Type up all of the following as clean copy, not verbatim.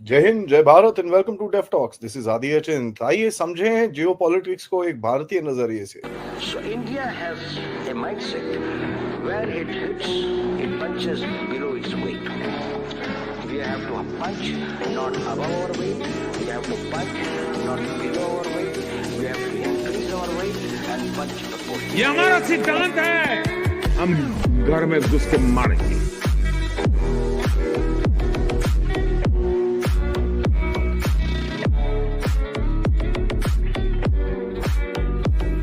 जय Hind, Jai Bharat and welcome to def talks. This is Aadi Achint. आइए समझें जियोपॉलिटिक्स को एक भारतीय नजरिए से. So India has a mindset where it hits, it punches below its weight. We have to punch not above our weight. We have to punch not below our weight. We have to increase our weight and punch the post. ये हमारा सिद्धांत है. हम घर में घुस के मारेंगे.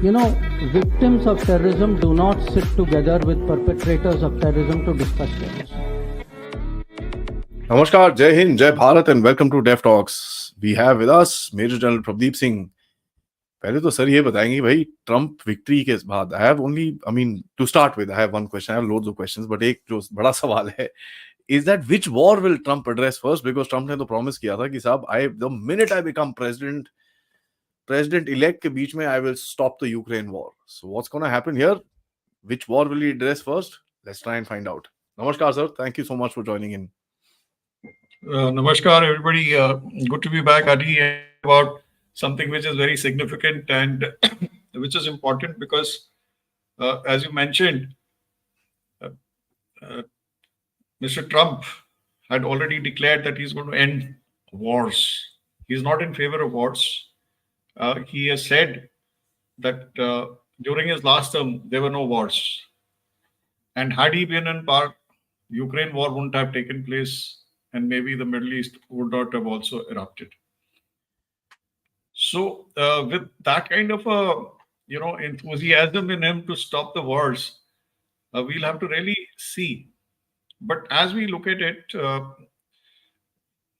You know, victims of terrorism do not sit together with perpetrators of terrorism to discuss terrorism. नमस्कार, Jai Hind, Jai Bharat and welcome to def talks. We have with us major general Pradeep Singh. पहले तो सर ये बताएंगे भाई, ट्रम्प विक्ट्री के बाद to start with, I have one question. I have loads of questions, but एक जो बड़ा सवाल है is that which war will Trump address first, because Trump ने तो प्रॉमिस किया था कि साहब the minute I become president elect के बीच में I will stop the Ukraine war. So what's going to happen here? Which war will he address first? Let's try and find out. Namaskar sir, thank you so much for joining in. Namaskar everybody, good to be back Aadi, about something which is very significant and which is important because as you mentioned, Mr. Trump had already declared that he's going to end wars. He's not in favor of wars. He has said that during his last term, there were no wars. And had he been in power, Ukraine war wouldn't have taken place and maybe the Middle East would not have also erupted. So with that kind of enthusiasm in him to stop the wars, we'll have to really see. But as we look at it,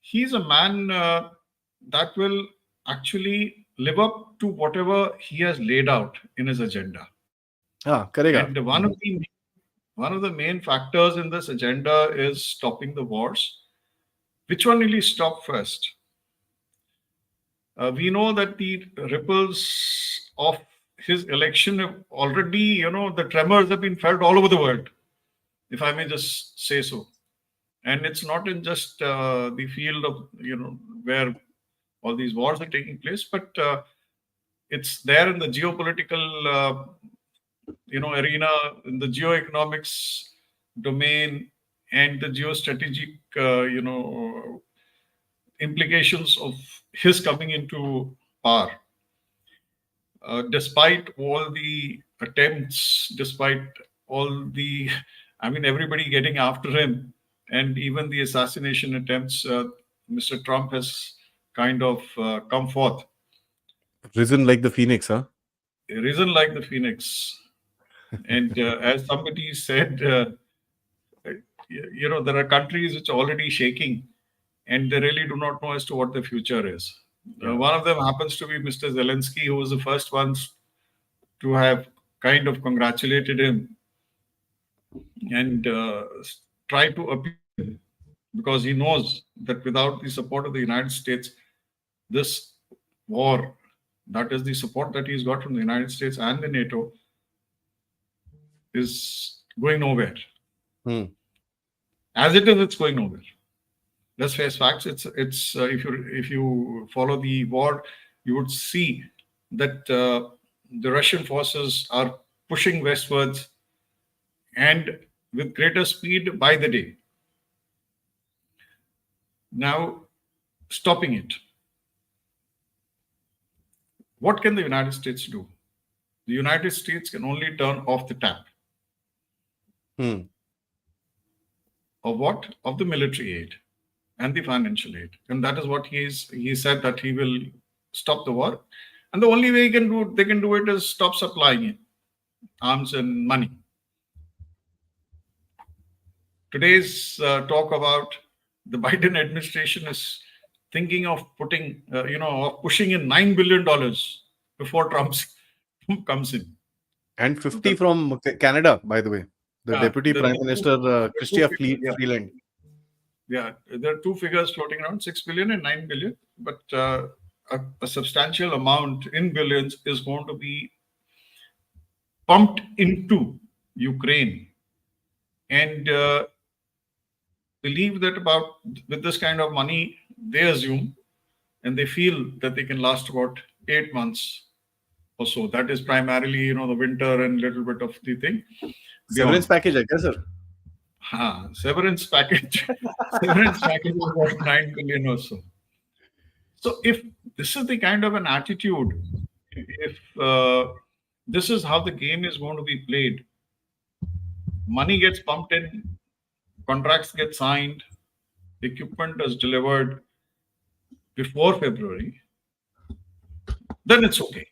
he's a man that will actually live up to whatever he has laid out in his agenda. Karega. And one of the main factors in this agenda is stopping the wars. Which one will he stop first? We know that the ripples of his election have already, the tremors have been felt all over the world, if I may just say so. And it's not in just the field of, where all these wars are taking place, but it's there in the geopolitical, arena, in the geoeconomics domain, and the geostrategic, implications of his coming into power. Despite all the attempts, despite all the, everybody getting after him, and even the assassination attempts, Mr. Trump has kind of come forth. Risen like the phoenix, huh? Risen like the phoenix. And as somebody said, there are countries which are already shaking and they really do not know as to what the future is. One of them happens to be Mr. Zelensky, who was the first ones to have kind of congratulated him and tried to appeal, because he knows that without the support of the United States, this war, that is the support that he's got from the United States and the NATO, is going nowhere. As it is, it's going nowhere. Let's face facts. It's if you follow the war, you would see that the Russian forces are pushing westwards and with greater speed by the day. Now, stopping it. What can the United States do? The United States can only turn off the tap. Of what? Of the military aid and the financial aid. And that is what he said, that he will stop the war. And the only way they can do it is stop supplying it, arms and money. Today's talk about the Biden administration is thinking of putting, pushing in $9 billion before Trump comes in. And 50 from Canada, by the way. The Deputy Prime Minister, Chrystia Freeland. Yeah, there are two figures floating around, 6 billion and 9 billion. But a substantial amount in billions is going to be pumped into Ukraine. And believe that with this kind of money, they assume and they feel that they can last about 8 months or so. That is primarily, the winter and little bit of the thing. Severance package है क्या sir? Severance package. Severance package is about 9 billion or so. So if this is the kind of an attitude, if this is how the game is going to be played, money gets pumped in, contracts get signed, equipment is delivered before February, then it's okay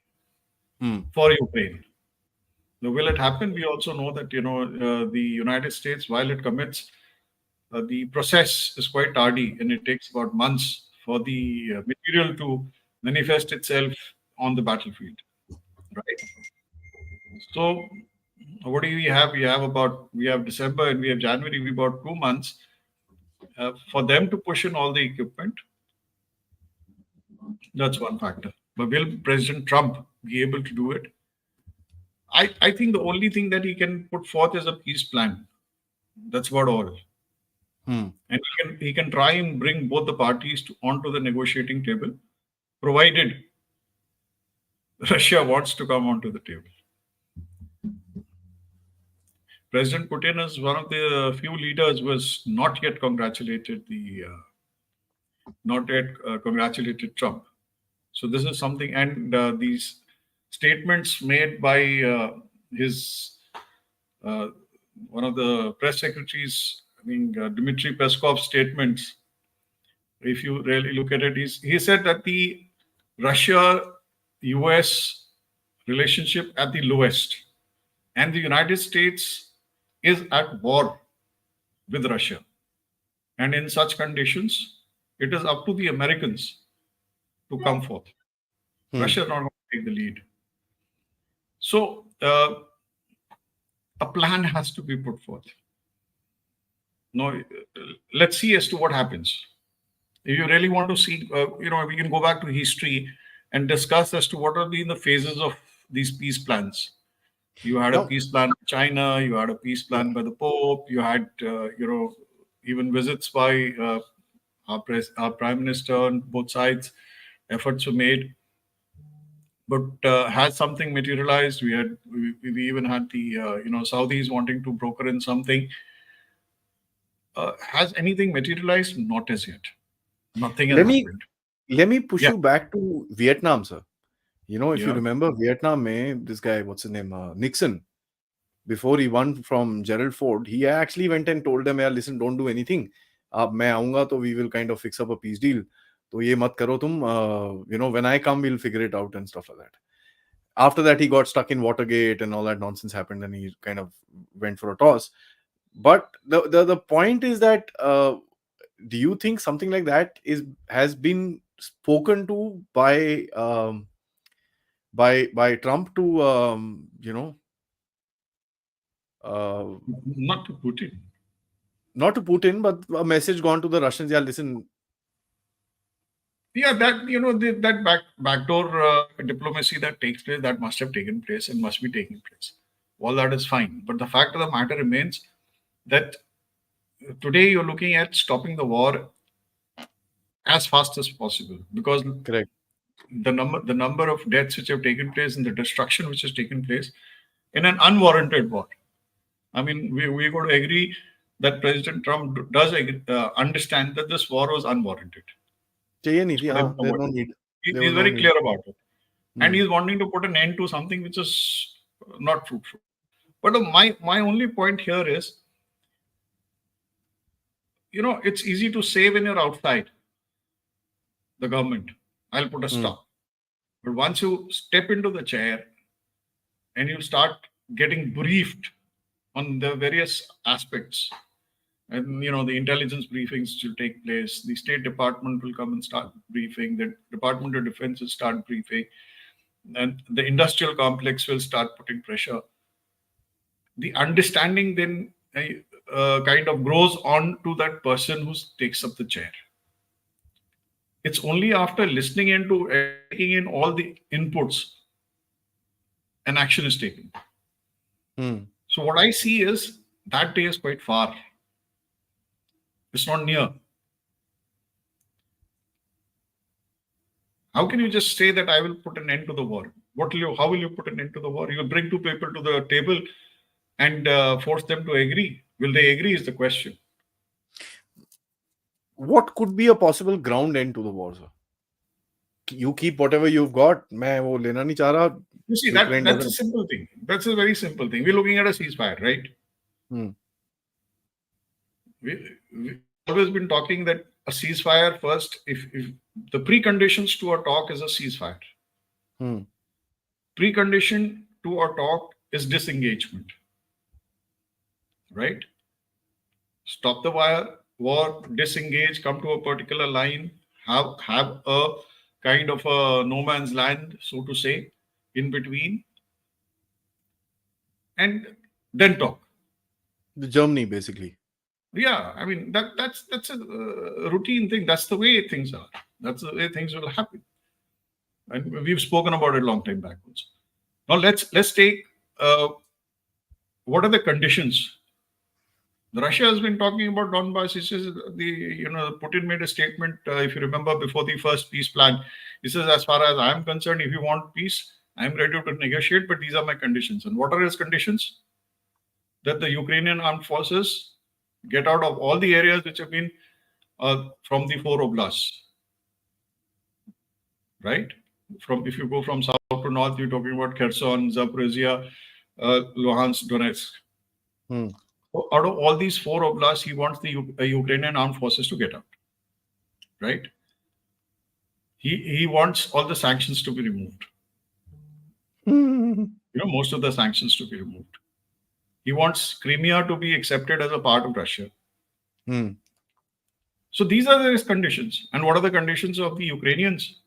for Ukraine. Now, will it happen? We also know that the United States, while it commits, the process is quite tardy, and it takes about months for the material to manifest itself on the battlefield, right? So, what do we have? We have December and we have January. We about 2 months for them to push in all the equipment. That's one factor. But will President Trump be able to do it? I think the only thing that he can put forth is a peace plan. That's about all. And he can try and bring both the parties onto the negotiating table, provided Russia wants to come onto the table. President Putin is one of the few leaders who has not yet congratulated Trump. So this is something, and these statements made by one of the press secretaries, Dmitry Peskov's statements. If you really look at it, he said that the Russia-US relationship at the lowest, and the United States is at war with Russia. And in such conditions, it is up to the Americans to come forth. Russia is not going to take the lead. So a plan has to be put forth. Now, let's see as to what happens. If you really want to see, we can go back to history and discuss as to what are the phases of these peace plans. You had a peace plan with China. You had a peace plan by the Pope. You had, even visits by our Prime Minister on both sides. Efforts were made. But has something materialized? We even had the Saudis wanting to broker in something. Has anything materialized? Not as yet. Nothing has happened. Let me push you back to Vietnam, sir. If you remember Vietnam, this guy, what's his name, Nixon, before he won from Gerald Ford, he actually went and told them, listen, don't do anything. मैं आऊंगा तो we will kind of fix up a peace deal. तो ये मत करो तुम, when I come, we'll figure it out and stuff like that. After that, he got stuck in Watergate and all that nonsense happened, and he kind of went for a toss. But the point is that, do you think something like that has been spoken to by Trump to not to Putin? Not to Putin, but a message gone to the Russians. Listen. Yeah, that backdoor diplomacy that takes place, that must have taken place and must be taking place. All that is fine. But the fact of the matter remains that today you're looking at stopping the war as fast as possible, because correct, the number of deaths which have taken place and the destruction which has taken place in an unwarranted war. We're going to agree that President Trump does understand that this war was unwarranted. There's no need. He's very clear about it. And he's wanting to put an end to something which is not fruitful. But my only point here is, it's easy to say when you're outside the government, I'll put a stop. But once you step into the chair and you start getting briefed on the various aspects, and the intelligence briefings will take place, the State Department will come and start briefing, the Department of Defense will start briefing, and the industrial complex will start putting pressure. The understanding then kind of grows on to that person who takes up the chair. It's only after listening into taking in all the inputs an action is taken. So what I see is that day is quite far. It's not near. How can you just say that I will put an end to the war? How will you put an end to the war? You will bring two people to the table and force them to agree. Will they agree is the question. What could be a possible ground end to the war, sir? You keep whatever you've got. मैं वो लेना नहीं चाह रहा. You see, that's a simple thing. That's a very simple thing. We're looking at a ceasefire, right? We've always been talking that a ceasefire first, if the preconditions to a talk is a ceasefire. Precondition to a talk is disengagement. Right? Stop the war, disengage, come to a particular line, have a kind of a no man's land, so to say, in between, and then talk. The Germany, basically. Yeah, I mean that's a routine thing. That's the way things are. That's the way things will happen. And we've spoken about it a long time back also. Now let's take what are the conditions. Russia has been talking about Donbass. He says Putin made a statement, if you remember, before the first peace plan. He says, as far as I'm concerned, if you want peace, I'm ready to negotiate, but these are my conditions. And what are his conditions? That the Ukrainian armed forces get out of all the areas which have been from the 4 oblasts. Right? If you go from south to north, you're talking about Kherson, Zaporizhia, Luhansk, Donetsk. Out of all these 4 oblasts, he wants the Ukrainian armed forces to get out. Right? He wants all the sanctions to be removed. Most of the sanctions to be removed. He wants Crimea to be accepted as a part of Russia. So these are his conditions. And what are the conditions of the Ukrainians?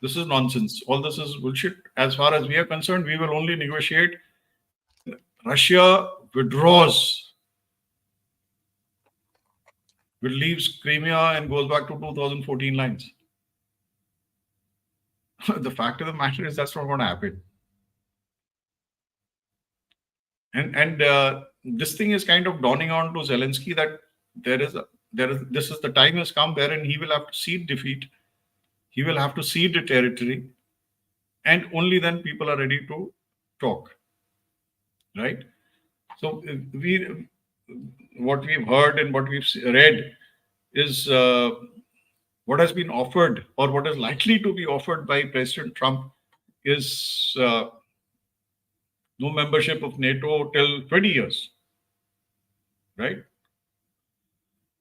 This is nonsense. All this is bullshit. As far as we are concerned, we will only negotiate. Russia withdraws, leaves Crimea and goes back to 2014 lines. The fact of the matter is that's not going to happen. And this thing is kind of dawning on to Zelensky that the time has come wherein he will have to cede defeat. He will have to cede the territory, and only then people are ready to talk. Right? So what we've heard and what we've read is what has been offered or what is likely to be offered by President Trump is no membership of NATO till 20 years. Right?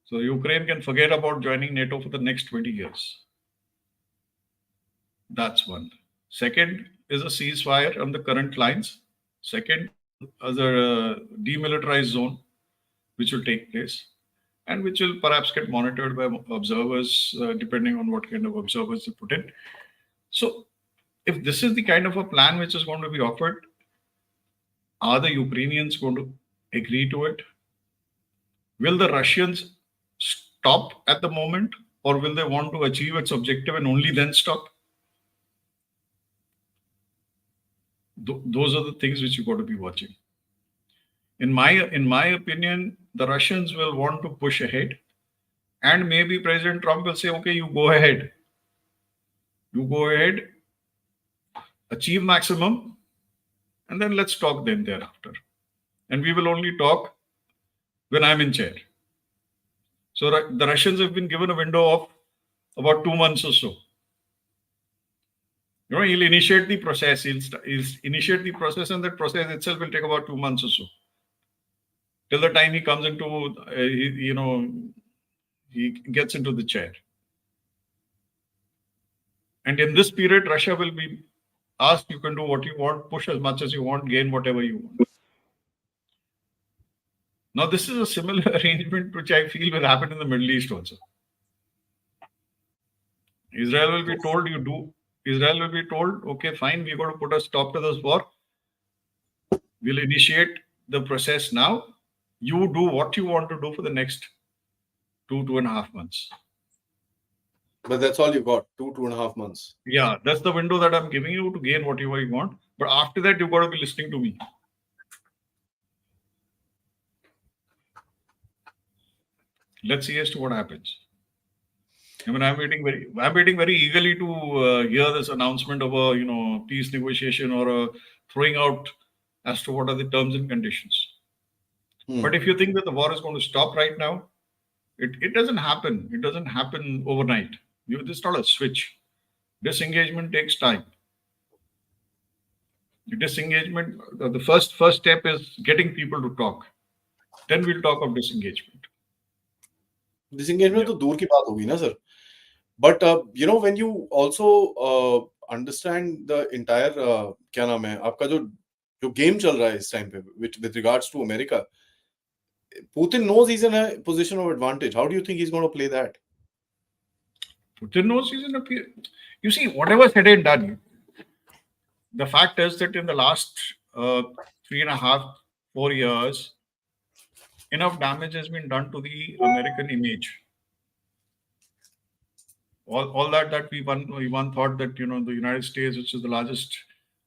So Ukraine can forget about joining NATO for the next 20 years. That's one. Second is a ceasefire on the current lines. Second, as a demilitarized zone, which will take place and which will perhaps get monitored by observers, depending on what kind of observers they put in. So if this is the kind of a plan which is going to be offered, are the Ukrainians going to agree to it? Will the Russians stop at the moment, or will they want to achieve its objective and only then stop? Those are the things which you got to be watching. In my opinion, the Russians will want to push ahead, and maybe President Trump will say, okay, you go ahead, achieve maximum, and then let's talk then thereafter. And we will only talk when I'm in chair. So the Russians have been given a window of about 2 months or so. He'll initiate the process. He'll initiate the process, and that process itself will take about 2 months or so. Till the time he comes into, he gets into the chair. And in this period, Russia will be asked, you can do what you want, push as much as you want, gain whatever you want. Now, this is a similar arrangement which I feel will happen in the Middle East also. Israel will be told, okay, fine, we're going to put a stop to this war. We'll initiate the process now. You do what you want to do for the next 2.5 months. But that's all you got, 2.5 months. Yeah, that's the window that I'm giving you to gain whatever you want. But after that, you've got to be listening to me. Let's see as to what happens. I mean, I'm waiting very eagerly to hear this announcement of a peace negotiation or a throwing out as to what are the terms and conditions. But if you think that the war is going to stop right now, it doesn't happen. It doesn't happen overnight. It's not a switch. Disengagement takes time. Disengagement, the first step is getting people to talk. Then we'll talk of disengagement. Disengagement तो दूर की बात होगी ना sir. But when you also understand the entire क्या नाम है आपका जो game चल रहा है इस time पे with regards to America, Putin knows he's in a position of advantage. How do you think he's going to play that? Putin knows he's in a. You see, whatever said and done, the fact is that in the last 3.5, 4 years, enough damage has been done to the American image. All that we one thought that the United States, which is the largest,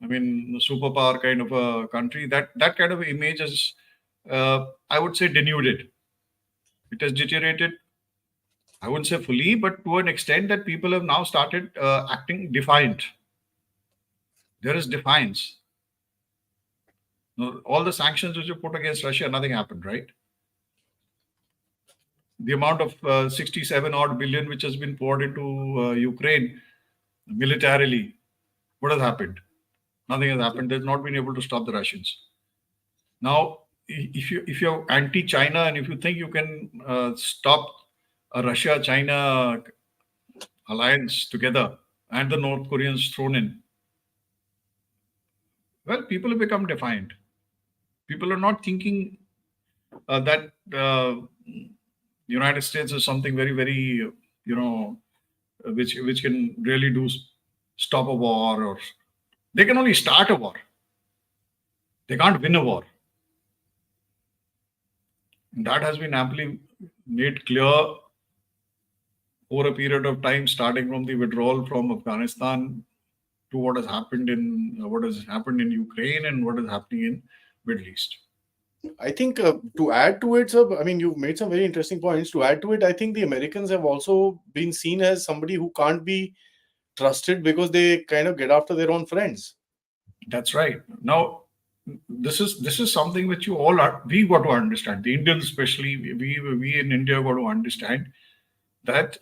superpower kind of a country, that kind of image is, I would say, denuded. It has deteriorated. I wouldn't say fully, but to an extent that people have now started acting defiant. There is defiance. All the sanctions which you put against Russia, nothing happened, right? The amount of 67 odd billion which has been poured into Ukraine militarily, what has happened? Nothing has happened. They've not been able to stop the Russians. Now, if you're anti-China and if you think you can stop a Russia-China alliance together and the North Koreans thrown in, well, people have become defiant. People are not thinking that the United States is something very, very, which can really stop a war, or they can only start a war. They can't win a war. And that has been amply made clear over a period of time, starting from the withdrawal from Afghanistan to what has happened in Ukraine and what is happening in Middle East. I think to add to it, sir, you've made some very interesting points. To add to it, I think the Americans have also been seen as somebody who can't be trusted because they kind of get after their own friends. That's right. Now, this is something which we got to understand. The Indians, especially, we in India, got to understand that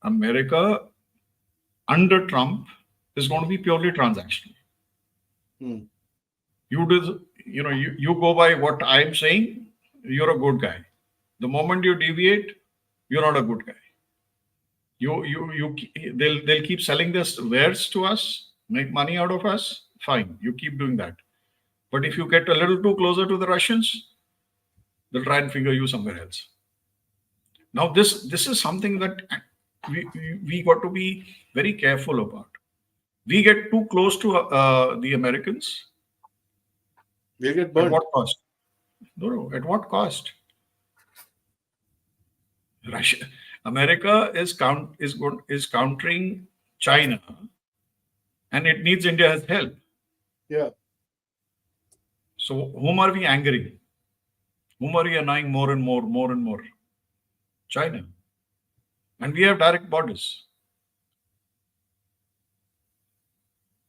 America under Trump is going to be purely transactional. You go by what I'm saying, you're a good guy. The moment you deviate, you're not a good guy. They'll keep selling this wares to us, make money out of us. Fine, you keep doing that. But if you get a little too closer to the Russians, they'll try and figure you somewhere else. Now, this is something that we got to be very careful about. We get too close to the Americans. We'll get burned. At what cost? No. At what cost? America is countering China, and it needs India's help. Yeah. So whom are we angering? Whom are we annoying more and more? China. And we have direct borders.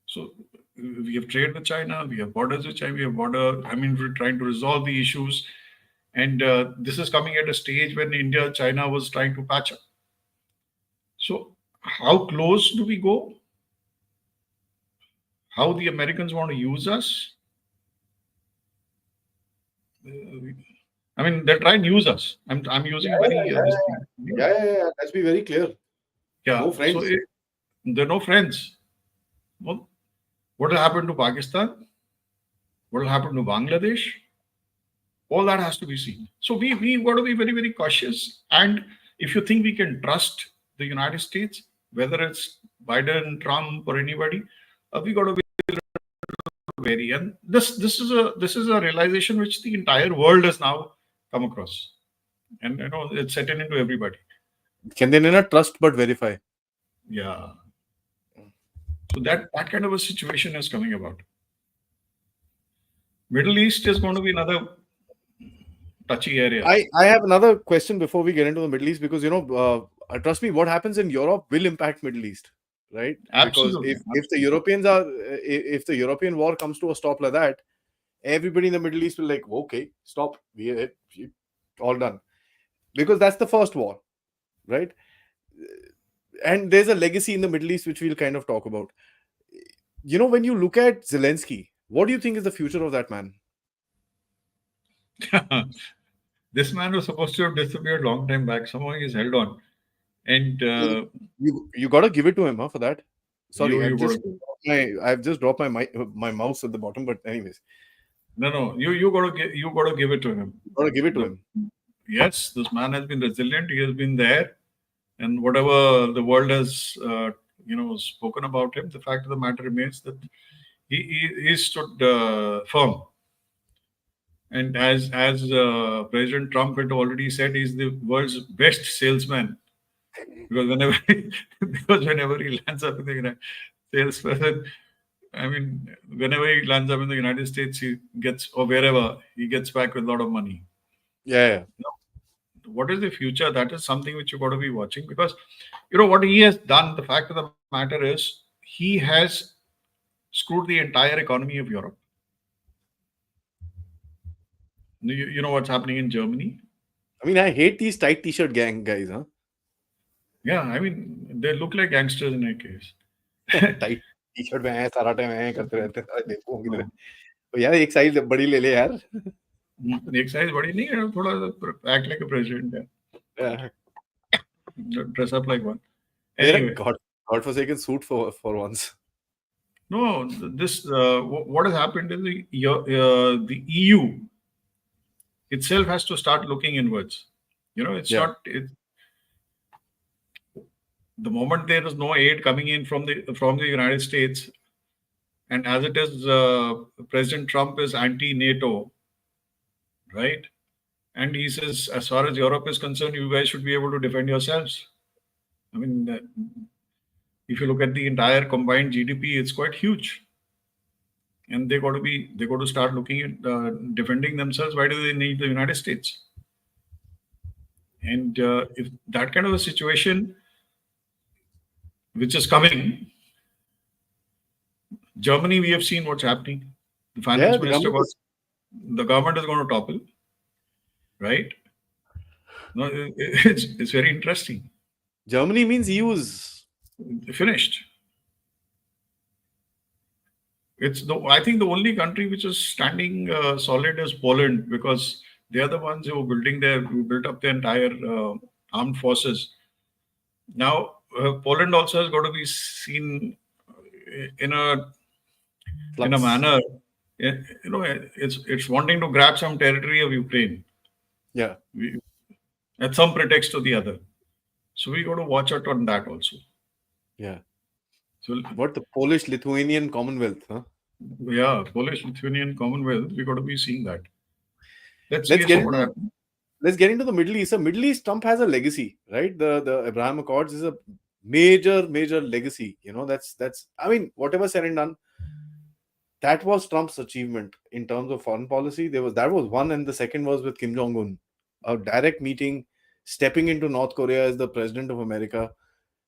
So we have trade with China, we have borders with China, we're trying to resolve the issues. And this is coming at a stage when China was trying to patch up. So how close do we go? How the Americans want to use us? They'll try and use us. I'm using Yeah. Let's be very clear. Yeah. No friends. So there are no friends. Well, what will happen to Pakistan? What will happen to Bangladesh? All that has to be seen. So we got to be very, very cautious. And if you think we can trust the United States, whether it's Biden, Trump, or anybody, we got to be wary. And this is a realization which the entire world has now come across, and it's settled into everybody. Can they not trust but verify? Yeah. So that kind of a situation is coming about. Middle East is going to be another touchy area. I have another question before we get into the Middle East, because trust me, what happens in Europe will impact Middle East, right? Because Absolutely. if the Europeans are if the European war comes to a stop like that, everybody in the Middle East will like, okay, stop, we all done, because that's the first war, right? And there's a legacy in the Middle East which we'll kind of talk about. When you look at Zelensky, what do you think is the future of that man? This man was supposed to have disappeared long time back. Somehow he's held on, and You got to give it to him, for that. Sorry, you got I've just dropped my mouse at the bottom. But anyways, no, you got to give it to him. Got to give it to him. Yes, this man has been resilient. He has been there, and whatever the world has spoken about him, the fact of the matter remains that he stood firm. And as President Trump had already said, he's the world's best salesman, because whenever he lands up in the United salesperson, I mean, whenever he lands up in the United States, he gets, or wherever, he gets back with a lot of money. Yeah. What is the future? That is something which you got to be watching, because what he has done. The fact of the matter is, he has screwed the entire economy of Europe. You know what's happening in Germany? I mean, I hate these tight t-shirt gang guys, huh? Yeah, I mean, they look like gangsters in a case. Tight T-shirt में है, सारा time ऐ करते रहते हैं, साले देखो किधर है। तो यार एक साइज बड़ी ले ले यार। एक साइज बड़ी नहीं है, थोड़ा act like a president है. Dress up like one. Anyway, godforsaken suit for once. No, this what has happened is the EU itself has to start looking inwards. It's not. The moment there is no aid coming in from the United States, and as it is, President Trump is anti-NATO, right? And he says, as far as Europe is concerned, you guys should be able to defend yourselves. I mean, if you look at the entire combined GDP, it's quite huge, and they got to start looking at defending themselves. Why do they need the United States? And if that kind of a situation, which is coming, Germany, we have seen what's happening. The finance minister, the government is going to topple, right? No, it's very interesting. Germany means EU's finished. I think the only country which is standing solid is Poland, because they are the ones who built up their entire armed forces. Now, Poland also has got to be seen in a manner. It's wanting to grab some territory of Ukraine. Yeah. At some pretext or the other. So we got to watch out on that also. Yeah. So what, the Polish-Lithuanian Commonwealth, huh? Yeah, Polish-Lithuanian Commonwealth. We got to be seeing that. Let's get into the Middle East. The Middle East, Trump has a legacy, right? The Abraham Accords is a major legacy. That's I mean, whatever said and done, that was Trump's achievement in terms of foreign policy. That was one, and the second was with Kim Jong-un, a direct meeting, stepping into North Korea as the president of America.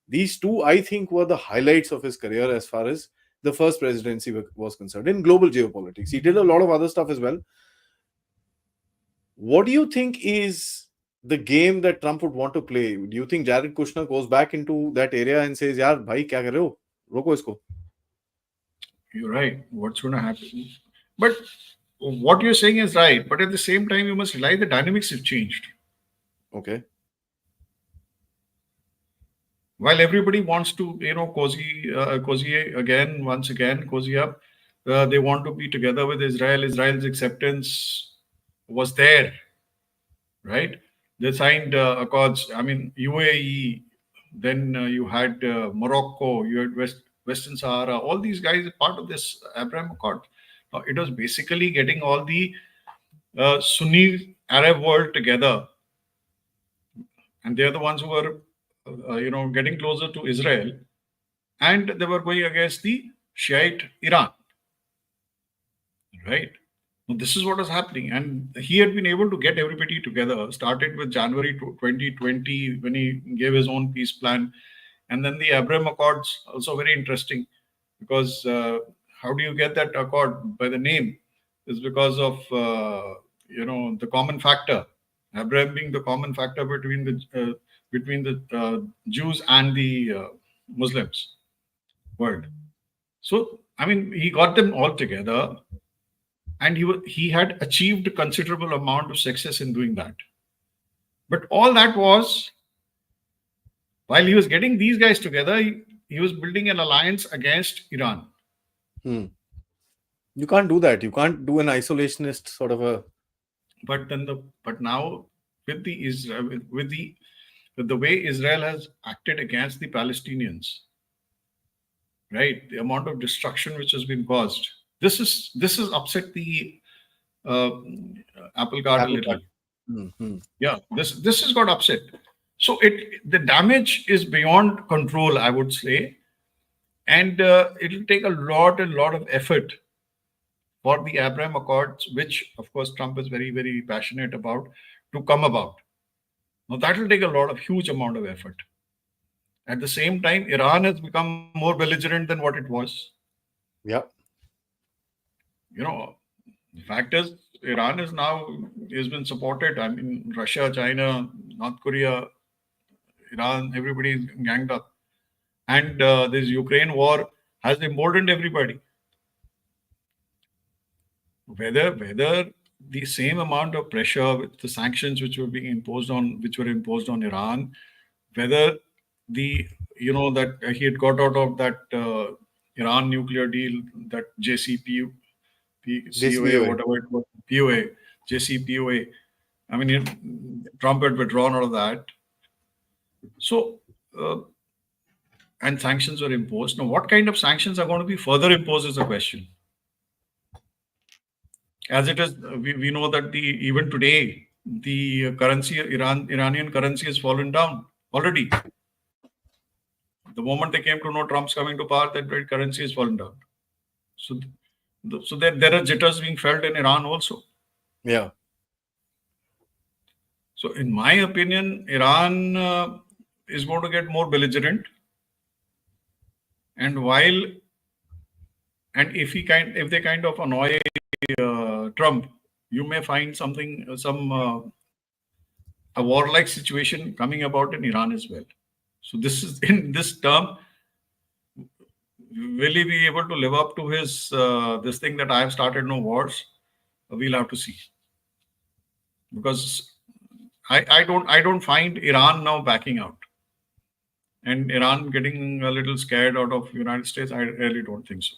These two, I think, were the highlights of his career as far as the first presidency was concerned in global geopolitics. He did a lot of other stuff as well. What do you think is the game that Trump would want to play? Do you think Jared Kushner goes back into that area and says, "Yaar, bhai, kya kar rahe ho? Roko isko." You're right. What's going to happen? But what you're saying is right. But at the same time, you must realize the dynamics have changed. Okay. While everybody wants to, cozy up, they want to be together with Israel. Israel's acceptance was there, right? They signed accords. I mean, UAE. Then you had Morocco. You had Western Sahara. All these guys are part of this Abraham Accord. Now, it was basically getting all the Sunni Arab world together, and they are the ones who were, getting closer to Israel, and they were going against the Shiite Iran, right? This is what is happening. And he had been able to get everybody together, started with January 2020 when he gave his own peace plan. And then the Abraham Accords, also very interesting, because how do you get that accord by the name? Is because of, the common factor. Abraham being the common factor between the Jews and the Muslims world. So, I mean, he got them all together, and he had achieved a considerable amount of success in doing that. But all that was while he was getting these guys together, he was building an alliance against Iran. You can't do that. You can't do an isolationist sort of a. But now with the way Israel has acted against the Palestinians, right? The amount of destruction which has been caused. This is upset the apple cart a little. Yeah, this has got upset. So the damage is beyond control, I would say, and it'll take a lot of effort for the Abraham Accords, which of course Trump is very, very passionate about, to come about. Now that will take a huge amount of effort. At the same time, Iran has become more belligerent than what it was. Yeah. The fact is, Iran has been supported. I mean, Russia, China, North Korea, Iran, everybody is ganged up. And this Ukraine war has emboldened everybody. Whether the same amount of pressure with the sanctions which were imposed on Iran, whether that he had got out of that Iran nuclear deal, that JCPOA, whatever it was, POA, JCPOA. I mean, Trump had withdrawn out of that. So, and sanctions were imposed. Now, what kind of sanctions are going to be further imposed is the question. As it is, we know that even today, the currency, Iranian currency has fallen down already. The moment they came to know Trump's coming to power, that currency has fallen down. So there are jitters being felt in Iran also. Yeah. So in my opinion, Iran is going to get more belligerent. And if they kind of annoy Trump, you may find a warlike situation coming about in Iran as well. So this is in this term. Will he be able to live up to his this thing that I have started no wars? We'll have to see. Because I don't find Iran now backing out, and Iran getting a little scared out of United States. I really don't think so.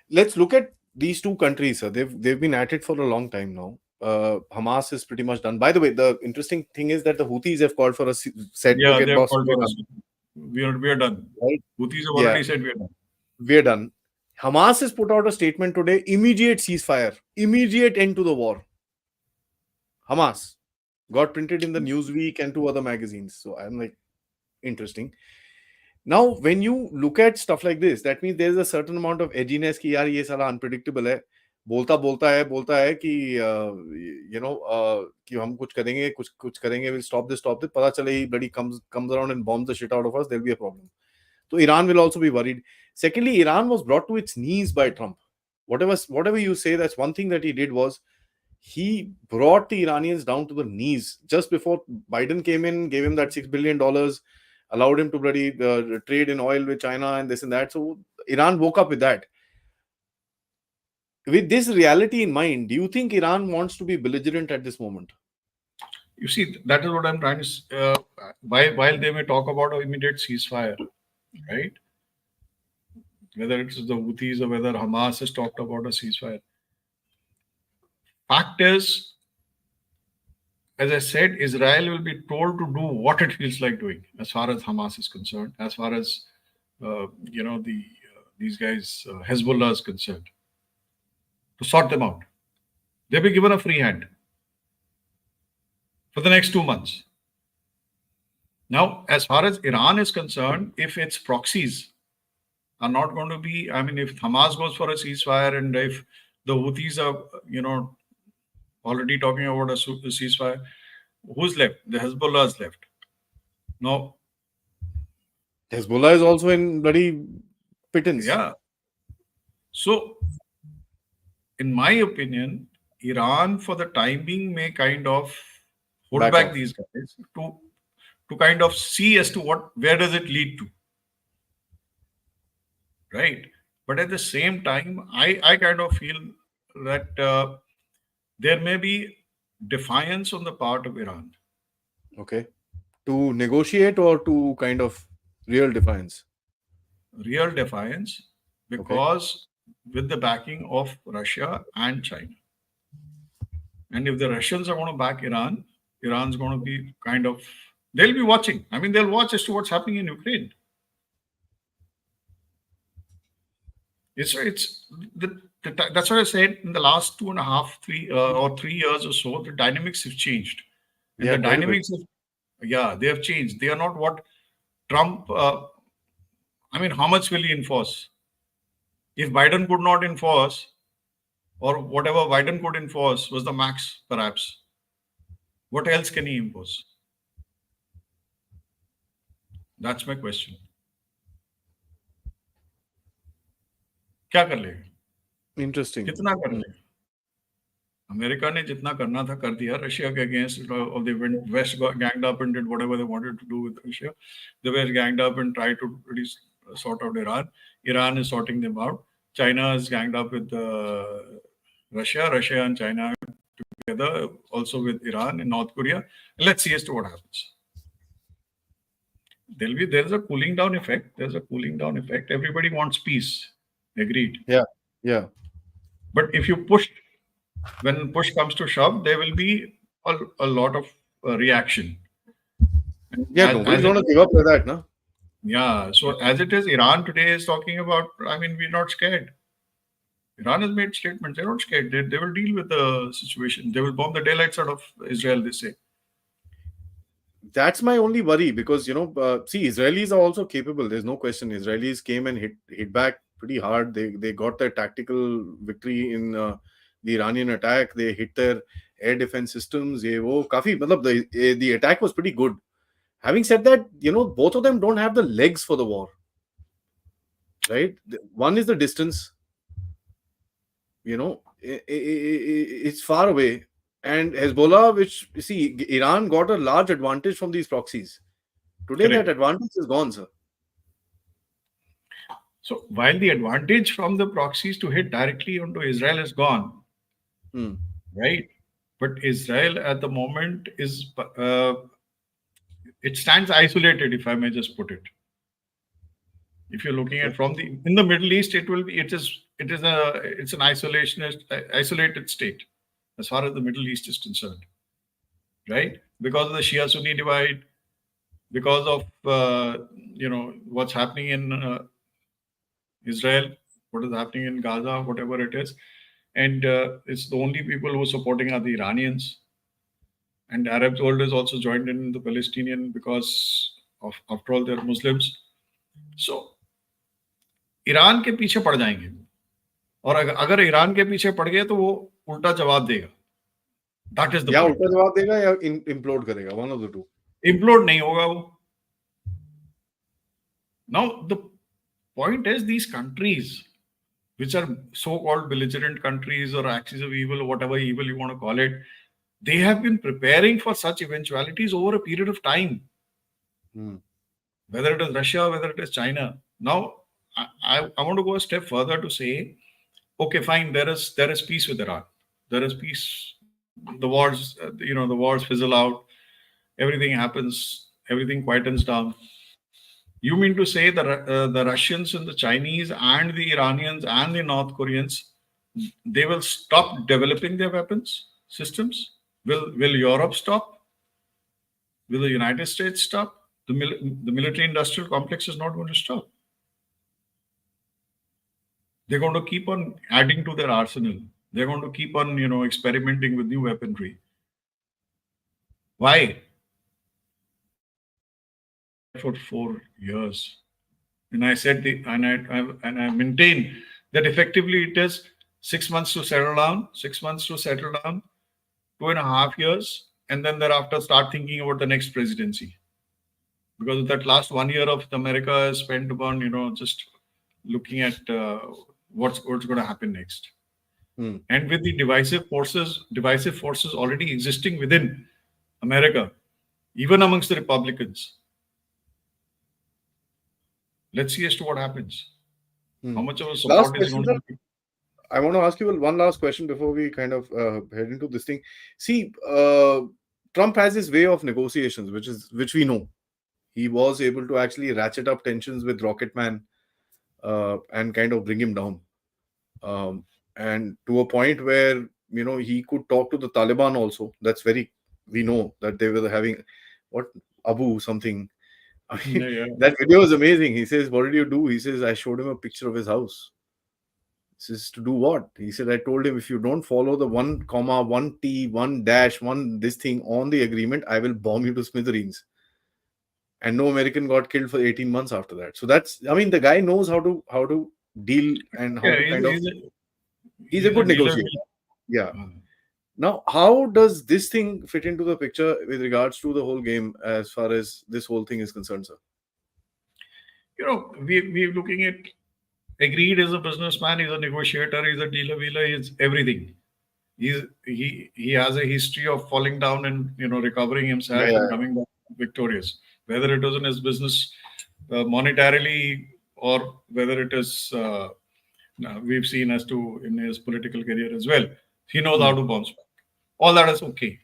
Let's look at these two countries, sir. They've been at it for a long time now. Hamas is pretty much done. By the way, the interesting thing is that the Houthis have called for a set. Yeah, they've called for us. We are done. Right? Houthis have already said we are done. We're done. Hamas has put out a statement today: immediate ceasefire, immediate end to the war. Hamas got printed in the Newsweek and 2 other magazines. So I'm like, interesting. Now, when you look at stuff like this, that means there's a certain amount of edginess कि यार ये साला unpredictable है. बोलता है कि कि हम कुछ करेंगे, we'll stop this. पता चले he bloody comes around and bombs the shit out of us, there'll be a problem. So Iran will also be worried. Secondly, Iran was brought to its knees by Trump. Whatever you say, that's one thing that he did was he brought the Iranians down to the knees. Just before Biden came in, gave him that $6 billion, allowed him to bloody trade in oil with China and this and that. So Iran woke up with that. With this reality in mind, do you think Iran wants to be belligerent at this moment? You see, that is what I'm trying to while they may talk about an immediate ceasefire, right? Whether it's the Houthis or whether Hamas has talked about a ceasefire. Fact is, as I said, Israel will be told to do what it feels like doing as far as Hamas is concerned, as far as these guys, Hezbollah is concerned, to sort them out. They'll be given a free hand for the next 2 months. Now, as far as Iran is concerned, if its proxies are not going to be, I mean, if Hamas goes for a ceasefire and if the Houthis are, already talking about a ceasefire. Who's left? The Hezbollah's left. Now, Hezbollah is also in bloody pittance. yeah. So, in my opinion, Iran, for the time being, may kind of hold Back back off. these guys to kind of see as to where does it lead to, right? But at the same time, I kind of feel that there may be defiance on the part of Iran. Okay. To negotiate or to kind of real defiance? Real defiance, because with the backing of Russia and China. And if the Russians are going to back Iran, Iran's going to be kind of, they'll be watching. I mean, they'll watch as to what's happening in Ukraine. That's what I said. In the last 2.5, 3 years or so, the dynamics have changed. And Yeah, the quite a bit. dynamics they have changed. They are not what Trump, I mean, how much will he enforce? If Biden could not enforce, or whatever Biden could enforce was the max, perhaps, what else can he impose? That's my question. क्या कर लेगा? Interesting. कितना कर लेगा? America ने जितना करना था कर दिया. Russia के against of the West ganged up and did whatever they wanted to do with Russia. The West ganged up and tried to really sort out Iran. Iran is sorting them out. China is ganged up with Russia. Russia and China together, also with Iran and North Korea. Let's see as to what happens. There's a cooling down effect. There's a cooling down effect. Everybody wants peace. Agreed. Yeah. But if you when push comes to shove, there will be a lot of reaction. Yeah, nobody's going to give up with that, no? Yeah. So as it is, Iran today is talking about, I mean, we're not scared. Iran has made statements. They're not scared. They will deal with the situation. They will bomb the daylights out of Israel, they say. That's my only worry because, see, Israelis are also capable. There's no question. Israelis came and hit back pretty hard. They got their tactical victory in the Iranian attack. They hit their air defense systems. The attack was pretty good. Having said that, both of them don't have the legs for the war. Right? One is the distance. It's far away. And Hezbollah, which, Iran got a large advantage from these proxies. Today, Correct. that advantage is gone, sir. So while the advantage from the proxies to hit directly onto Israel is gone, right? But Israel at the moment is, it stands isolated, if I may just put it. If you're looking at in the Middle East, it's an isolated state as far as the Middle East is concerned, right? Because of the Shia-Sunni divide, because of what's happening in Israel, what is happening in Gaza, whatever it is, and it's the only people who are supporting are the Iranians, and the Arab world is also joined in the Palestinian because after all they're Muslims. So Iran के पीछे पड़ जाएंगे, और अगर Iran के पीछे पड़ गए तो वो उल्टा जवाब देगा. That is the point. उल्टा जवाब देगा या implode करेगा, one of the two. Implode नहीं होगा वो. Now the point is, these countries which are so-called belligerent countries or axis of evil or whatever evil you want to call it, they have been preparing for such eventualities over a period of time. Whether it is Russia, whether it is China. Now I want to go a step further to say, okay, fine, there is peace with Iran. There is peace. The wars, the wars fizzle out. Everything happens. Everything quietens down. You mean to say the Russians and the Chinese and the Iranians and the North Koreans, they will stop developing their weapons systems? Will Europe stop? Will the United States stop? The military-industrial complex is not going to stop. They're going to keep on adding to their arsenal. They're going to keep on, experimenting with new weaponry. Why? For 4 years, and I said I maintain that effectively it is 6 months to settle down. 6 months to settle down. 2.5 years, and then thereafter start thinking about the next presidency. Because that last 1 year of America is spent upon, just looking at what's going to happen next. And with the divisive forces already existing within America, even amongst the Republicans, let's see as to what happens. How much of a support is going to be. I want to ask you one last question before we kind of head into this thing. See, Trump has his way of negotiations, which we know. He was able to actually ratchet up tensions with Rocket Man and kind of bring him down. And to a point where, he could talk to the Taliban also. We know that they were having, Abu something. I mean, that video is amazing. He says, "What did you do?" He says, "I showed him a picture of his house." He says, "To do what?" He said, "I told him, if you don't follow the 1 comma, 1 T, 1 dash, 1 this thing on the agreement, I will bomb you to smithereens." And no American got killed for 18 months after that. So the guy knows how to deal and how to kind of. He's a good negotiator. Yeah. Now, how does this thing fit into the picture with regards to the whole game as far as this whole thing is concerned, sir? We're looking at Agreed is a businessman, he's a negotiator, he's a dealer, he's everything. He has a history of falling down and recovering himself and coming back victorious. Whether it was in his business monetarily or whether it is we've seen as to in his political career as well. He knows how to bounce back. All that is okay.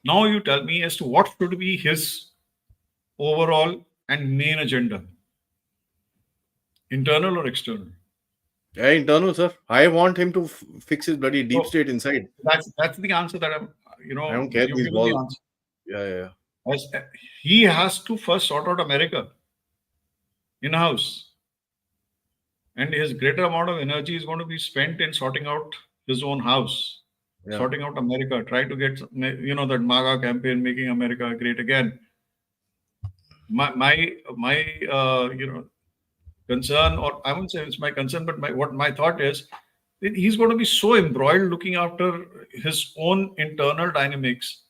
Now you tell me as to what should be his overall and main agenda. Internal or external? Yeah, internal, sir. I want him to fix his bloody deep state inside. That's the answer that I'm, I don't care these balls. Yeah. He has to first sort out America in-house. And his greater amount of energy is going to be spent in sorting out his own house, sorting out America, try to get, that MAGA campaign, making America great again. My concern, or I wouldn't say it's my concern, but what my thought is, he's going to be so embroiled looking after his own internal dynamics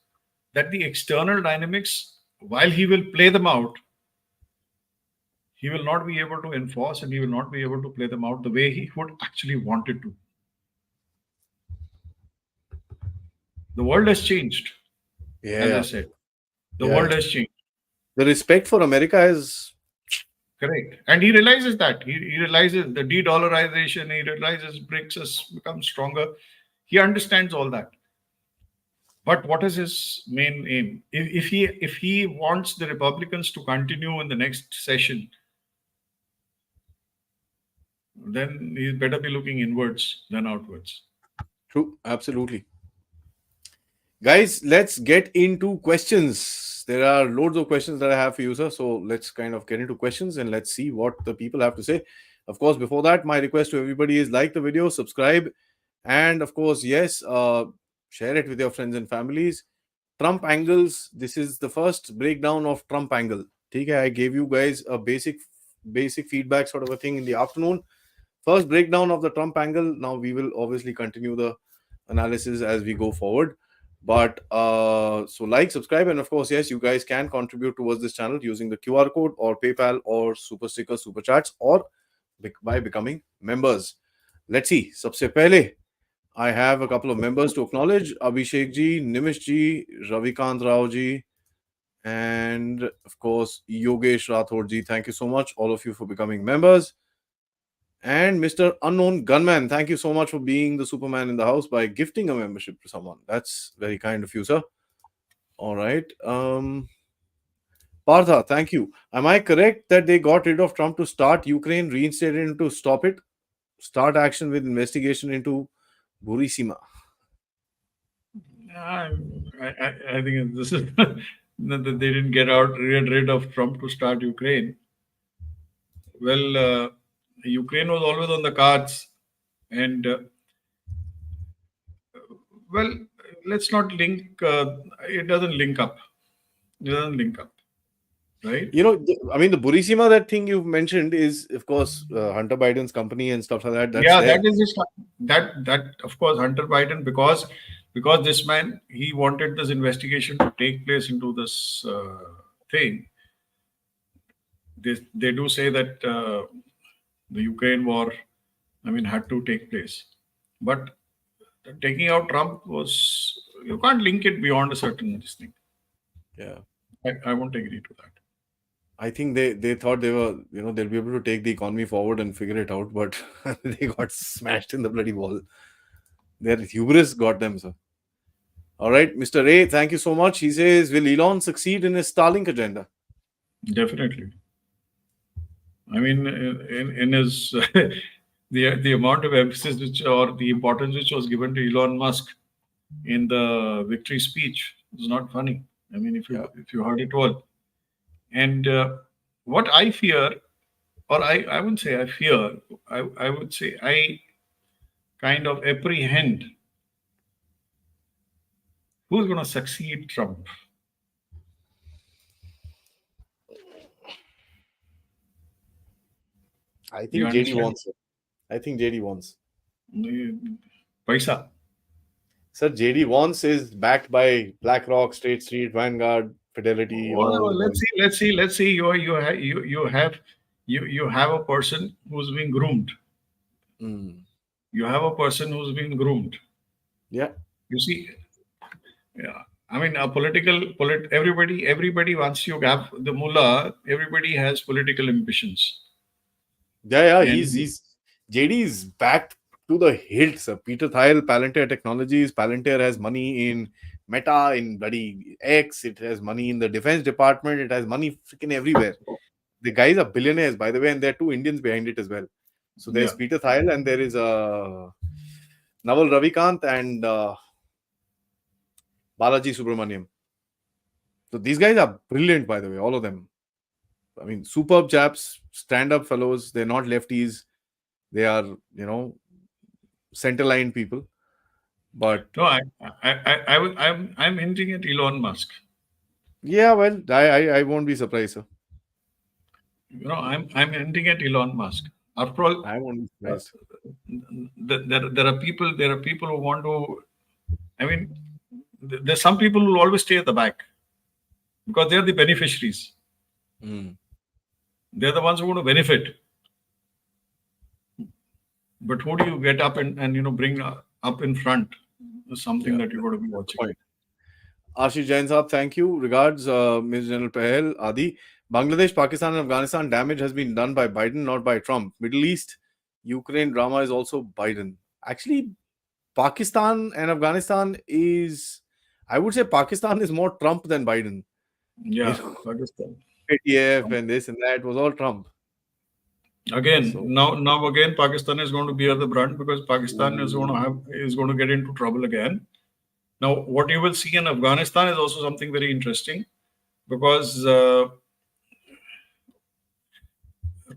that the external dynamics, while he will play them out, he will not be able to enforce and he will not be able to play them out the way he would actually want it to. The world has changed. As I said, the world has changed. The respect for America is correct. And he realizes that. He realizes the de-dollarization, he realizes BRICS has become stronger. He understands all that. But what is his main aim? If he wants the Republicans to continue in the next session, then he better be looking inwards than outwards. True, absolutely. Guys, let's get into questions. There are loads of questions that I have for you, sir. So let's kind of get into questions and let's see what the people have to say. Of course, before that, my request to everybody is like the video, subscribe, and of course, yes, share it with your friends and families. Trump angles. This is the first breakdown of Trump angle. Okay, I gave you guys a basic feedback sort of a thing in the afternoon. First breakdown of the Trump angle. Now we will obviously continue the analysis as we go forward. But so like, subscribe, and of course, yes, you guys can contribute towards this channel using the QR code or PayPal or super sticker, super chats, or by becoming members. Let's see. Sabse pehle, I have a couple of members to acknowledge: Abhishek ji, Nimish ji, Ravikant Rao ji, and of course Yogesh Rathod ji. Thank you so much, all of you, for becoming members. And Mr. Unknown Gunman, thank you so much for being the Superman in the house by gifting a membership to someone. That's very kind of you, sir. All right. Partha, thank you. Am I correct that they got rid of Trump to start Ukraine, reinstated him to stop it? Start action with investigation into Burisima. I think this is that they didn't get rid of Trump to start Ukraine. Well, Ukraine was always on the cards, and well, let's not link. It doesn't link up. Right? I mean, the Burisima, that thing you've mentioned is, of course, Hunter Biden's company and stuff like that. That is just that of course, Hunter Biden, because because this man, he wanted this investigation to take place into this thing. They do say that the Ukraine war, I mean, had to take place, but taking out Trump was, you can't link it beyond a certain this thing. Yeah. I won't agree to that. I think they thought they were, they'll be able to take the economy forward and figure it out, but they got smashed in the bloody wall. Their hubris got them, sir. All right, Mr. Ray, thank you so much. He says, will Elon succeed in his Starlink agenda? Definitely. I mean, in his the amount of emphasis or the importance which was given to Elon Musk in the victory speech is not funny. I mean, if you heard it all, and what I fear, or I wouldn't say I fear, I would say I kind of apprehend who's going to succeed Trump. I think JD wants it. I think JD wants. Paisa. Sir, JD wants is backed by BlackRock, State Street, Vanguard, Fidelity. Let's see. You have a person who's being groomed. You have a person who's been groomed. Yeah. You see, yeah. I mean, everybody wants you to have the mullah. Everybody has political ambitions. Yeah. He's JD is backed to the hilt, sir. Peter Thiel, Palantir Technologies. Palantir has money in Meta, in bloody X. It has money in the Defense Department. It has money freaking everywhere. The guys are billionaires, by the way, and there are 2 Indians behind it as well. So there's Peter Thiel and there is Naval Ravikant and Balaji Subramaniam. So these guys are brilliant, by the way, all of them. I mean, superb chaps, stand-up fellows. They're not lefties. They are, center-line people. But no, I'm hinting at Elon Musk. Yeah, well, I won't be surprised, sir. I'm hinting at Elon Musk. After all, I won't be surprised. There are people who want to. I mean, there's some people who will always stay at the back because they are the beneficiaries. They're the ones who want to benefit. But who do you get up and bring up in front? Is something that you've got to be watching. Point. Ashish Jain Saab, thank you. Regards, Mr. General Pahel, Aadi. Bangladesh, Pakistan, and Afghanistan damage has been done by Biden, not by Trump. Middle East, Ukraine drama is also Biden. Actually, Pakistan and Afghanistan is, I would say Pakistan is more Trump than Biden. Yeah, Pakistan. ATF and this and that was all Trump. Again, now again, Pakistan is going to bear the brunt because Pakistan is going to get into trouble again. Now, what you will see in Afghanistan is also something very interesting because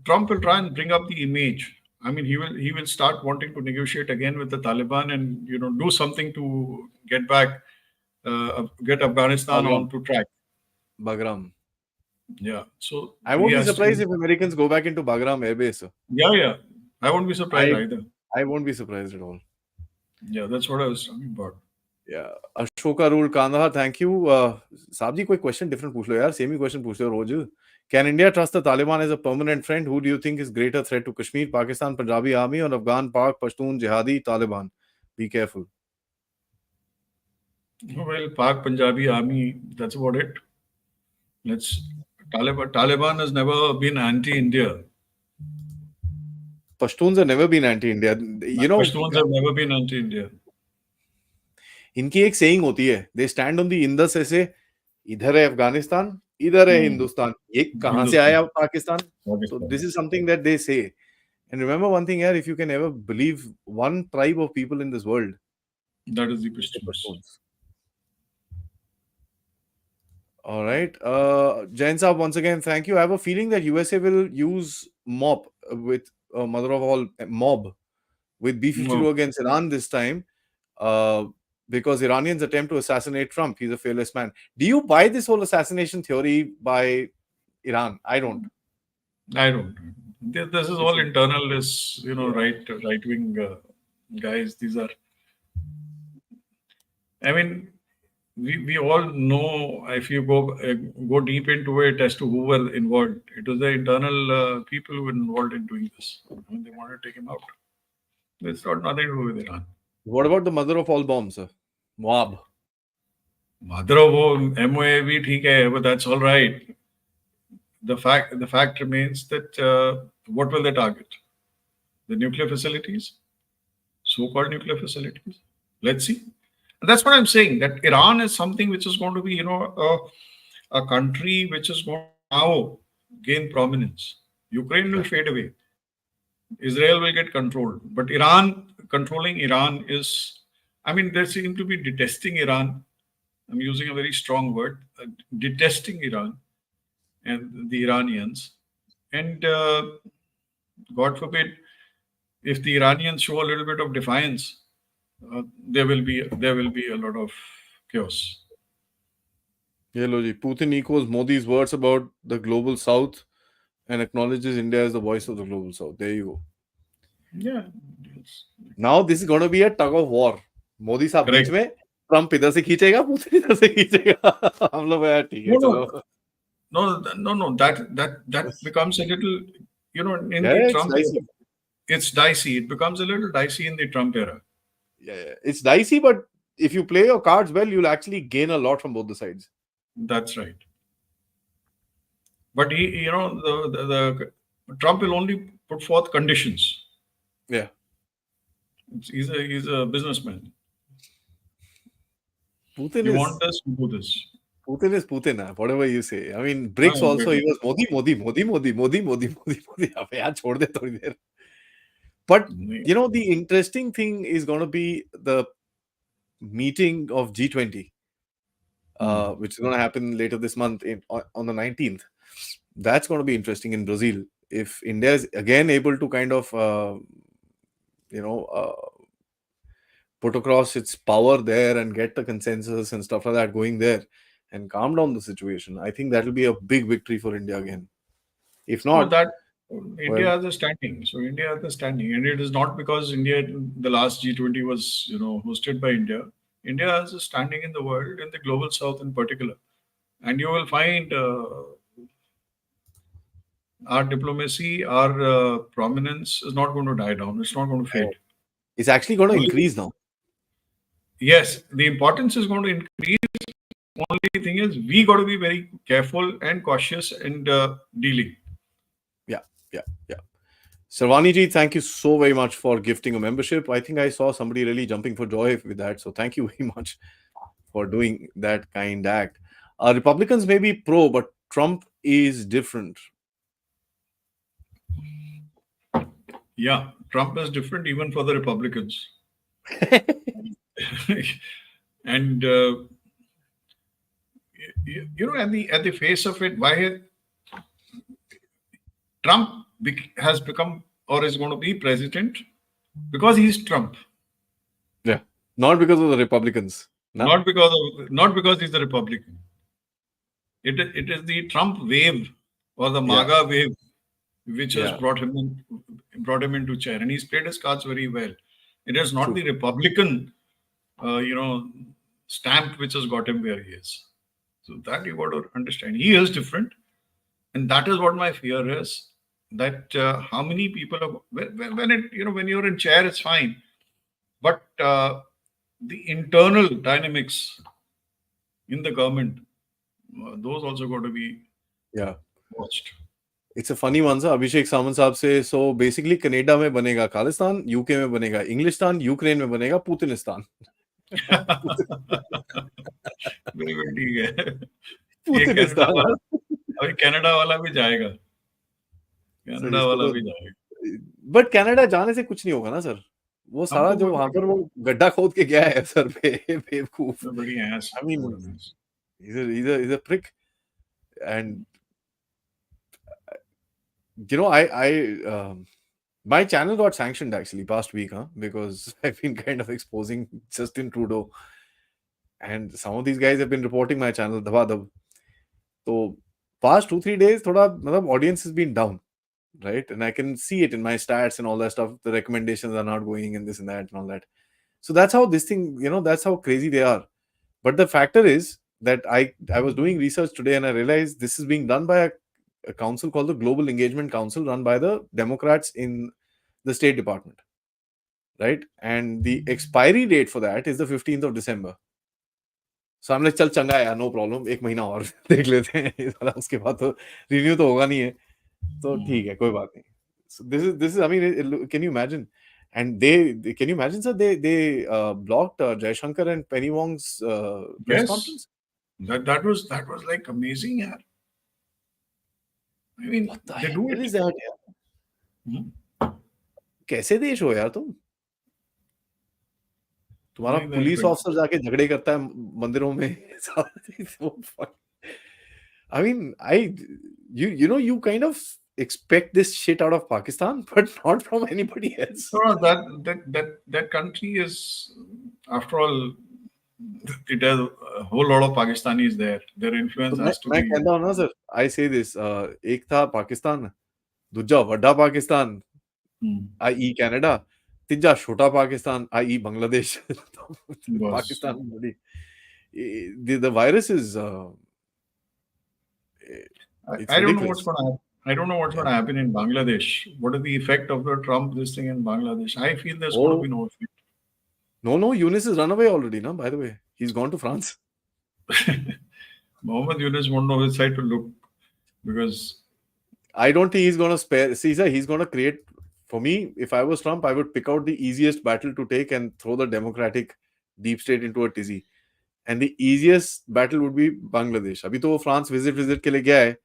Trump will try and bring up the image. I mean, he will start wanting to negotiate again with the Taliban and do something to get Afghanistan onto track. Bagram. Yeah. So I won't be surprised if Americans go back into Bagram Air Base. Yeah. I won't be surprised either. I won't be surprised at all. Yeah, that's what I was talking about. Yeah. Ashoka Rule Kandahar, thank you. Sabji, quick question, different पूछ लो यार. Same question पूछ लो रोज. Can India trust the Taliban as a permanent friend? Who do you think is greater threat to Kashmir, Pakistan, Punjabi Army, or Afghan, Pak, Pashtun, Jihadi, Taliban? Be careful. Well, Pak, Punjabi Army, that's about it. Taliban has never been anti-India. Pashtuns have never been anti-India. Pashtuns have never been anti-India. इनकी एक saying होती है, they stand on the Indus ऐसे, इधर है अफगानिस्तान, इधर है हिंदुस्तान, ये कहाँ से आया Pakistan? So this is something that they say. And remember one thing here, if you can ever believe one tribe of people in this world, that is the Pashtuns. All right. Jain Saab, once again, thank you. I have a feeling that USA will use mob with mother of all mob with B-52 against Iran this time because Iranians attempt to assassinate Trump. He's a fearless man. Do you buy this whole assassination theory by Iran? I don't. This is all internal, right-wing guys. These are I mean, we all know, if you go deep into it as to who were involved. It was the internal people who were involved in doing this. When they wanted to take him out, it's got nothing to do with Iran. What about the mother of all bombs, sir? Moab. Mother of all MOA bhi theek hai, but that's all right. The fact remains that what will they target? The nuclear facilities, so-called nuclear facilities. Let's see. And that's what I'm saying. That Iran is something which is going to be, a country which is going to now gain prominence. Ukraine will fade away. Israel will get controlled. But controlling Iran is, I mean, they seem to be detesting Iran. I'm using a very strong word, detesting Iran and the Iranians. And God forbid, if the Iranians show a little bit of defiance, there will be a lot of chaos. Hello, ji. Putin echoes Modi's words about the global south and acknowledges India as the voice of the global south. There you go. Yeah. Now this is going to be a tug of war. Modi साहब बीच Correct. में, Trump इधर से खींचेगा, Putin इधर से खींचेगा. हम लोग यार ठीक है, चलो. No. That becomes a little, in Yeah, the it's Trump dicey. era. It's dicey. It becomes a little dicey in the Trump era. Yeah, it's dicey, but if you play your cards well, you'll actually gain a lot from both the sides. That's right. But the Trump will only put forth conditions. Yeah. He's a businessman. Putin You is want this, you do this. Putin is Putin, whatever you say. I mean, BRICS also, he was Modi. अबे यार छोड़ दे थोड़ी देर. But, the interesting thing is going to be the meeting of G20, which is going to happen later this month on the 19th. That's going to be interesting in Brazil. If India is again able to kind of, put across its power there and get the consensus and stuff like that going there and calm down the situation, I think that will be a big victory for India again. If not, India has a standing. So India has a standing, and it is not because the last G20 was hosted by India. India has a standing in the world, in the global south in particular, and you will find our diplomacy, our prominence is not going to die down. It's not going to fade. It's actually going to increase now. Yes, the importance is going to increase. Only thing is, we got to be very careful and cautious in dealing. Yeah. Sarvani ji, thank you so very much for gifting a membership. I think I saw somebody really jumping for joy with that. So thank you very much for doing that kind act. Republicans may be pro, but Trump is different. Yeah, Trump is different even for the Republicans. And at the face of it, why Trump has become or is going to be president? Because he's Trump. Yeah, not because of the Republicans. No? Not because he's a Republican. It is the Trump wave or the MAGA wave which has brought him into chair, and he's played his cards very well. It is not the Republican, stamp which has got him where he is. So that you got to understand. He is different, and that is what my fear is. That how many people are when you're in chair, it's fine, but the internal dynamics in the government, those also got to be watched. It's a funny one, sir. Abhishek Samant साहब से, so basically Canada में बनेगा Khalistan, UK में बनेगा इंग्लिस्तान, Ukraine में बनेगा पुतिनिस्तान. बिल्कुल ठीक है. ये कनाडा वाला भी जाएगा. कनाडा वाला भी जाएगा. बट कनाडा जाने से कुछ नहीं होगा ना सर. वो सारा जो वहां पर वो गड्ढा खोद के गया है सर पे, बेवकूफ. I mean, he's a prick. And my channel got sanctioned actually past week, because I've been kind of exposing Justin Trudeau, and some of these guys have been reporting my channel. So past 2-3 days, audience has been down, right? And I can see it in my stats and all that stuff. The recommendations are not going and this and that and all that. So that's how this thing, that's how crazy they are. But the factor is that I was doing research today and I realized this is being done by a council called the Global Engagement Council, run by the Democrats in the State Department, right? And the expiry date for that is the 15th of December. So हमने चल चंगा है यार, no problem, एक महीना और देख लेते हैं, उसके बाद तो रिन्यू तो होगा नहीं है, तो ठीक है, कोई बात नहीं. So this is I mean, can you imagine? And can you imagine, sir? They blocked Jaishankar and Penny Wong's press Yes, conference. that was like amazing, yaar. I mean, What the they do hell it. is that, यार? कैसे देश हो यार तुम? तुम्हारा नहीं, police नहीं, officer जाके झगड़े करता है मंदिरों में. I mean, you kind of expect this shit out of Pakistan, but not from anybody else. No, that country is, after all, it has a whole lot of Pakistanis there. Their तो influence मैं has to मैं be. कहता हूँ ना sir, I say this, एक था पाकिस्तान, दूजा वड्डा पाकिस्तान, i.e. कनाडा, तीजा छोटा पाकिस्तान, i.e. बांग्लादेश. पाकिस्तान बड़ी, the virus is it's I don't know what's ridiculous. going to happen. I don't know what's going to happen in Bangladesh. What is the effect of the Trump this thing in Bangladesh? I feel there's going to be no effect. No, Yunus has run away already, no? By the way, he's gone to France. Mohammed Yunus won't know which side to look, because I don't think he's going to spare. See, sir, he's going to create. For me, if I was Trump, I would pick out the easiest battle to take and throw the democratic deep state into a tizzy. And the easiest battle would be Bangladesh. Abhi to France visit ke liye gaya hai.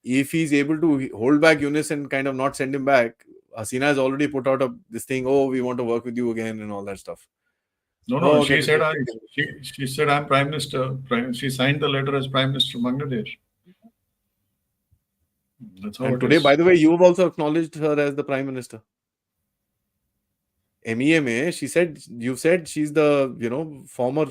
If he's able to hold back Yunus and kind of not send him back, Hasina has already put out this thing, oh, we want to work with you again and all that stuff. no, she said she said I'm Prime Minister. She signed the letter as Prime Minister of Bangladesh. That's how And it today, is. by the way, you've also acknowledged her as the Prime Minister. MEMA, you said she's the, former.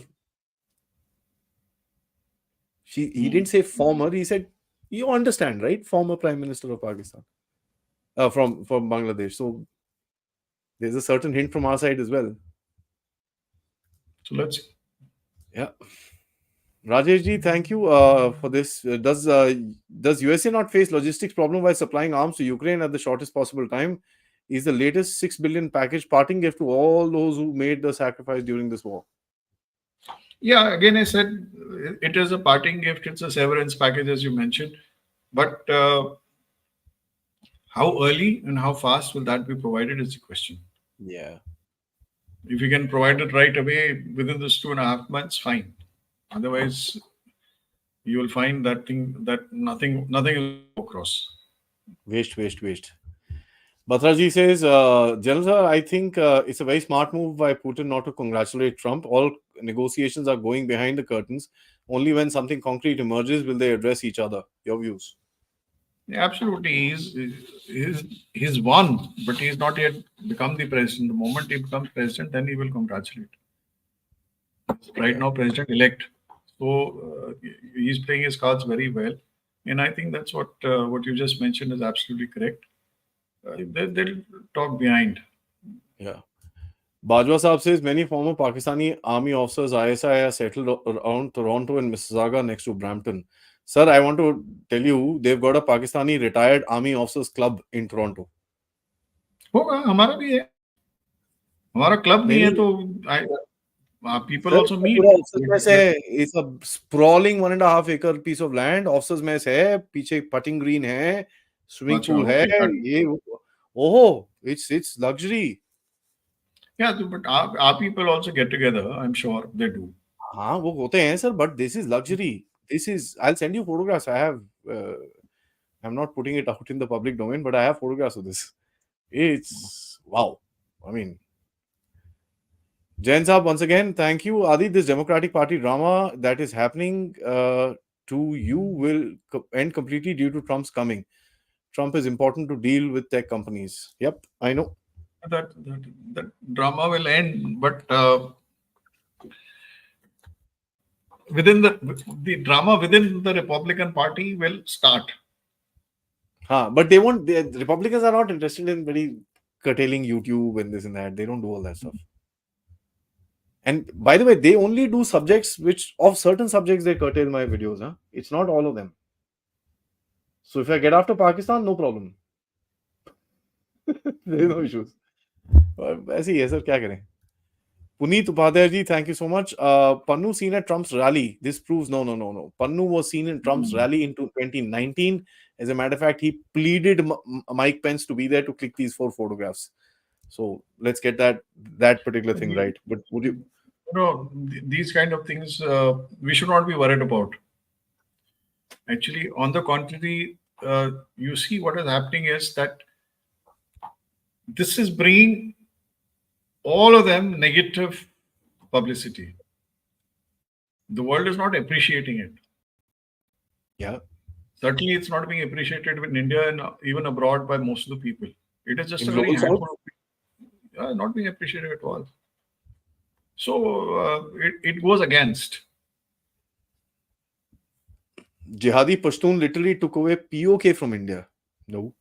He didn't say former, he said, you understand, right? Former Prime Minister of Pakistan. From Bangladesh. So there's a certain hint from our side as well. So let's see. Yeah. Rajesh ji, thank you for this. Does USA not face logistics problem while supplying arms to Ukraine at the shortest possible time? Is the latest $6 billion package parting gift to all those who made the sacrifice during this war? Yeah, again, I said it is a parting gift. It's a severance package, as you mentioned. But how early and how fast will that be provided is the question. Yeah. If you can provide it right away within this 2.5 months, fine. Otherwise, you will find that nothing will go across. Waste. Batraji says, General sir, I think it's a very smart move by Putin not to congratulate Trump. All negotiations are going behind the curtains. Only when something concrete emerges will they address each other. Your views? Yeah, absolutely. He's won, but he's not yet become the president. The moment he becomes president, then he will congratulate. Right now, president-elect. So he's playing his cards very well. And I think that's what you just mentioned is absolutely correct. They'll talk behind. Yeah. Bajwa Saab says many former Pakistani army officers ISI are settled around Toronto and Mississauga next to Brampton. Sir, I want to tell you, they've got a Pakistani retired army officers club in Toronto. होगा, हमारा भी है. हमारा club नहीं है तो people also meet. It's a sprawling 1.5 acre piece of land. Officers mess है, पीछे putting green है, swimming pool है. It's luxury. Yeah, but our people also get together. I'm sure they do. हाँ, वो होते हैं sir, but this is luxury. I'll send you photographs. I have. I'm not putting it out in the public domain, but I have photographs of this. It's wow. I mean, Jain Saab, once again, thank you. Aadi, this Democratic Party drama that is happening to you will end completely due to Trump's coming. Trump is important to deal with tech companies. Yep, I know. That drama will end, but within the drama within the Republican Party will start. But they won't. The Republicans are not interested in very curtailing YouTube and this and that. They don't do all that stuff. And by the way, they only do subjects which of certain subjects they curtail my videos. Huh? It's not all of them. So if I get after Pakistan, no problem. There is no issues. ऐसे ही है sir, क्या करें? Puneet Upadhyay ji, thank you so much. Pannu seen at Trump's rally. This proves no. Pannu was seen in Trump's rally in 2019. As a matter of fact, he pleaded Mike Pence to be there to click these 4 photographs. So let's get that particular thing right. But would you? No, these kind of things we should not be worried about. Actually, on the contrary, you see what is happening is that this is bringing all of them negative publicity. The world is not appreciating it. Yeah. Certainly, it's not being appreciated in India and even abroad by most of the people. It is just In a very global handful of people, not being appreciated at all. So it goes against. Jihadi Pashtun literally took away POK from India. No.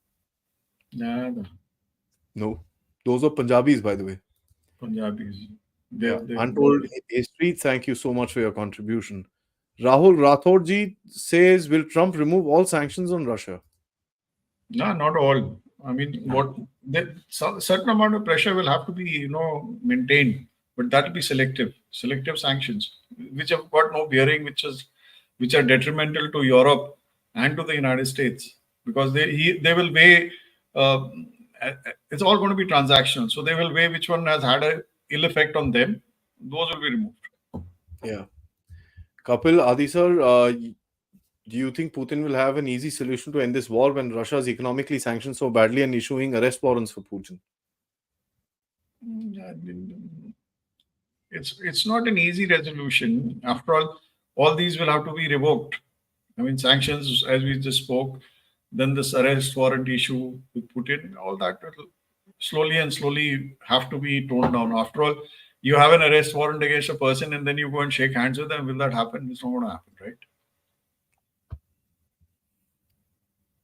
No. Those are Punjabis, by the way. Punjabis. Untold history. Thank you so much for your contribution. Rahul Rathod ji says, will Trump remove all sanctions on Russia? No, not all. I mean, certain amount of pressure will have to be, maintained, but that will be selective sanctions, which have got no bearing, which are detrimental to Europe and to the United States, because they will weigh. It's all going to be transactional, so they will weigh which one has had a ill effect on them. Those will be removed. Yeah. Kapil, Aadi sir, do you think Putin will have an easy solution to end this war when Russia is economically sanctioned so badly and issuing arrest warrants for Putin? It's not an easy resolution. After all these will have to be revoked. I mean, sanctions, as we just spoke, then this arrest warrant issue with Putin, all that will slowly have to be toned down. After all, you have an arrest warrant against a person and then you go and shake hands with them. Will that happen? It's not going to happen, right?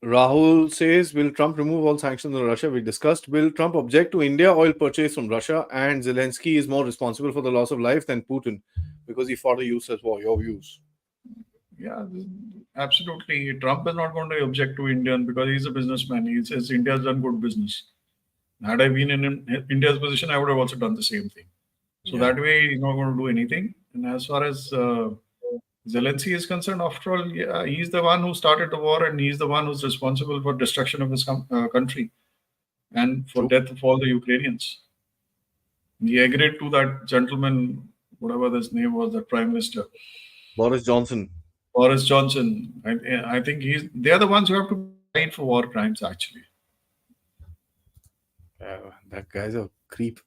Rahul says, will Trump remove all sanctions on Russia? We discussed. Will Trump object to India oil purchase from Russia? And Zelensky is more responsible for the loss of life than Putin because he fought a useless war. Your views? Yeah, absolutely. Trump is not going to object to Indian because he's a businessman. He says India's done good business. Had I been in India's position, I would have also done the same thing. So that way, he's not going to do anything. And as far as Zelensky is concerned, after all, he's the one who started the war and he's the one who's responsible for destruction of his country and for death of all the Ukrainians. He agreed to that gentleman, whatever his name was, the Prime Minister. Boris Johnson. I think they are the ones who have to fight for war crimes, actually. That guy's a creep.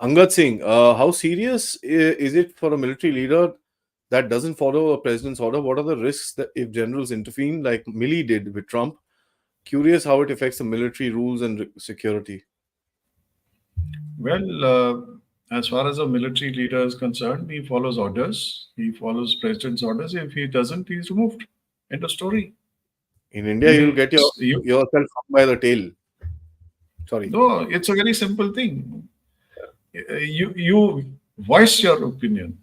Angad Singh, how serious is it for a military leader that doesn't follow a president's order? What are the risks that if generals intervene, like Milley did with Trump? Curious how it affects the military rules and security. Well, as far as a military leader is concerned, he follows orders. He follows president's orders. If he doesn't, he's removed. End of story. In India, you'll get yourself hung by the tail. Sorry. No, it's a very simple thing. You voice your opinion.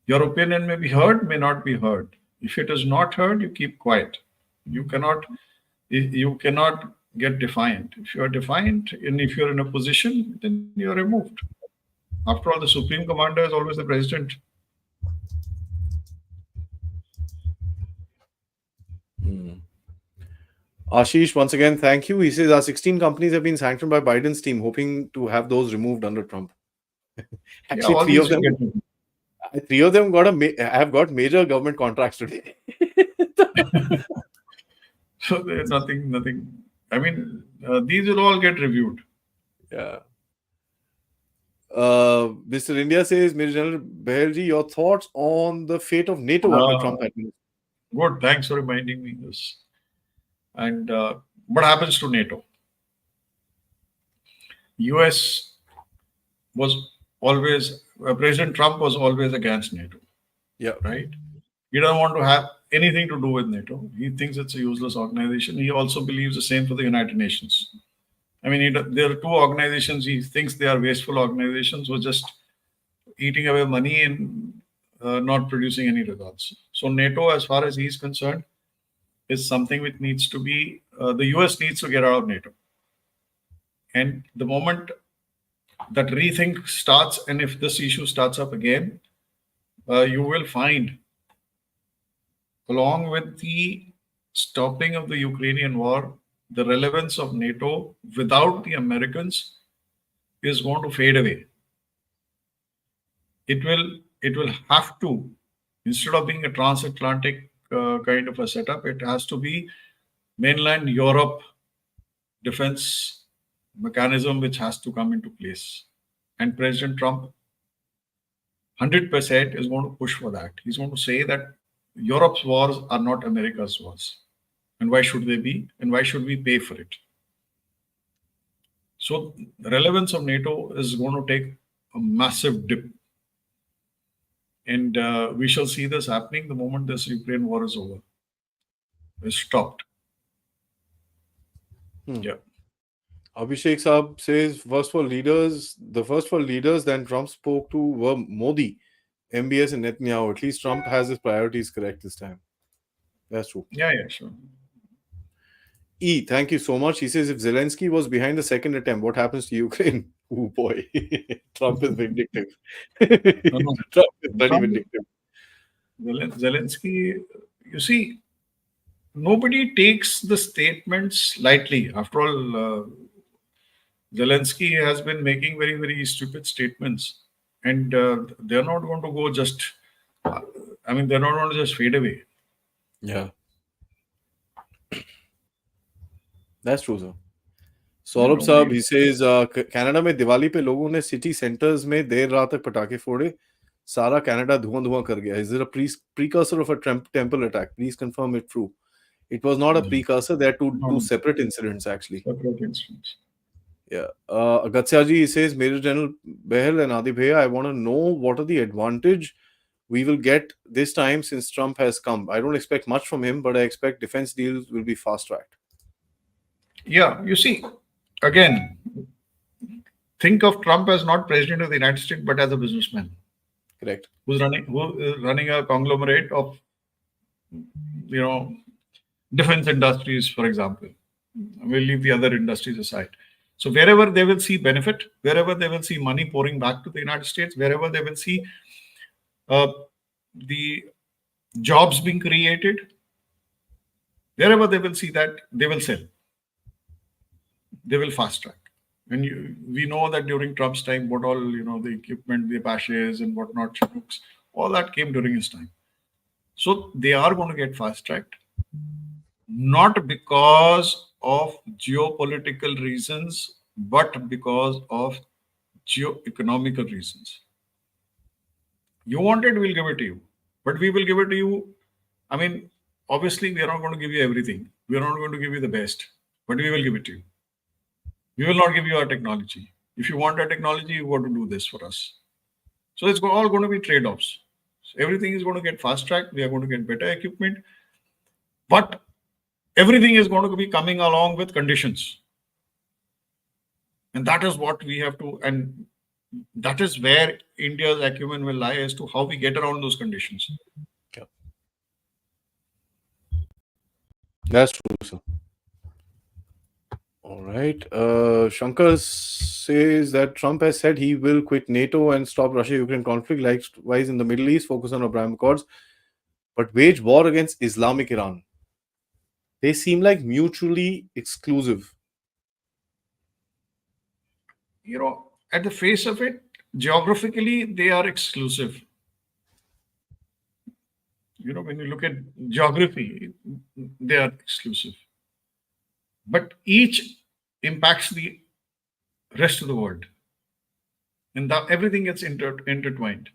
Your opinion may be heard, may not be heard. If it is not heard, you keep quiet. You cannot get defiant. If you are defiant and if you're in a position, then you are removed. After all, the supreme commander is always the president. Ashish, once again, thank you. He says our 16 companies have been sanctioned by Biden's team, hoping to have those removed under Trump. Actually, three of them have got major government contracts today. So there's nothing. I mean, these will all get reviewed. Yeah. Mr. India says, Major General Baherji, your thoughts on the fate of NATO under Trump administration? Good. Thanks for reminding me this. And what happens to NATO? US was always, President Trump was always against NATO. Yeah. Right? He doesn't want to have anything to do with NATO. He thinks it's a useless organization. He also believes the same for the United Nations. I mean, there are two organizations he thinks they are wasteful organizations who just eating away money and not producing any results. So NATO, as far as he's concerned, is something which needs to be, the US needs to get out of NATO. And the moment that rethink starts, and if this issue starts up again, you will find, along with the stopping of the Ukrainian war, the relevance of NATO without the Americans is going to fade away. It will have to, instead of being a transatlantic kind of a setup, it has to be mainland Europe defense mechanism which has to come into place. And President Trump 100% is going to push for that. He's going to say that Europe's wars are not America's wars. And why should they be? And why should we pay for it? So the relevance of NATO is going to take a massive dip. And we shall see this happening the moment this Ukraine war is over. It's stopped. Yeah. Abhishek Saab says first world leaders then Trump spoke to were Modi, MBS and Netanyahu. At least Trump has his priorities correct this time. That's true. Yeah, sure. E, thank you so much. He says if Zelensky was behind the second attempt, what happens to Ukraine? Oh boy, Trump is vindictive. No. Trump is very vindictive. Zelensky, you see, nobody takes the statements lightly. After all, Zelensky has been making very, very stupid statements, and they're not going to go just. They're not going to just fade away. Yeah, that's true, sir. Saurabh साहब, he says Canada में दिवाली पे लोगों ने city centres में देर रात तक पटाखे फोड़े, सारा कनाडा धुआं कर गया. Is it a precursor of a temple attack? Please confirm it true. It was not a precursor. There are two separate incidents actually. Separate incidents. Yeah. Agatsyaji, he says, Major General Behel and Aadi Bhaiya, I want to know what are the advantage we will get this time since Trump has come. I don't expect much from him, but I expect defense deals will be fast-tracked. Yeah, you see, again, think of Trump as not president of the United States, but as a businessman. Correct. Who is running a conglomerate of, defense industries, for example. We'll leave the other industries aside. So wherever they will see benefit, wherever they will see money pouring back to the United States, wherever they will see the jobs being created, wherever they will see that, they will sell. They will fast track. And we know that during Trump's time, what all, the equipment, the Apaches and whatnot, Chinooks, all that came during his time. So they are going to get fast tracked, not because of geopolitical reasons, but because of geo-economical reasons. You want it, we'll give it to you. But we will give it to you. Obviously, we are not going to give you everything. We are not going to give you the best, but we will give it to you. We will not give you our technology. If you want our technology, you got to do this for us. So it's all going to be trade-offs. So everything is going to get fast-tracked. We are going to get better equipment. But everything is going to be coming along with conditions. And that is what we have to, and that is where India's acumen will lie as to how we get around those conditions. Yeah. That's true, sir. All right. Shankar says that Trump has said he will quit NATO and stop Russia-Ukraine conflict, likewise in the Middle East, focus on Abraham Accords, but wage war against Islamic Iran. They seem like mutually exclusive. At the face of it, geographically, they are exclusive. When you look at geography, they are exclusive. But each impacts the rest of the world. And everything gets intertwined.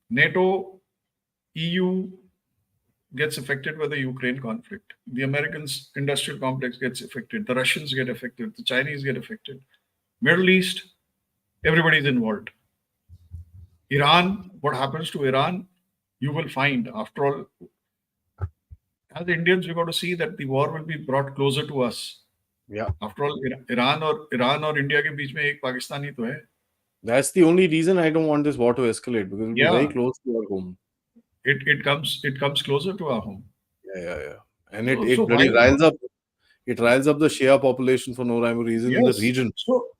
NATO, EU gets affected by the Ukraine conflict. The Americans' industrial complex gets affected. The Russians get affected. The Chinese get affected. Middle East, everybody's involved. Iran, what happens to Iran, you will find, after all, as Indians, we got to see that the war will be brought closer to us. Yeah. After all, Iran or India के बीच में एक पाकिस्तानी तो है. That's the only reason I don't want this war to escalate, because it'll be very Yeah, close to our home. it comes closer to our home. Yeah. And So it why bloody riles up. It riles up the Shia population for no rhyme or reason in the yes. region.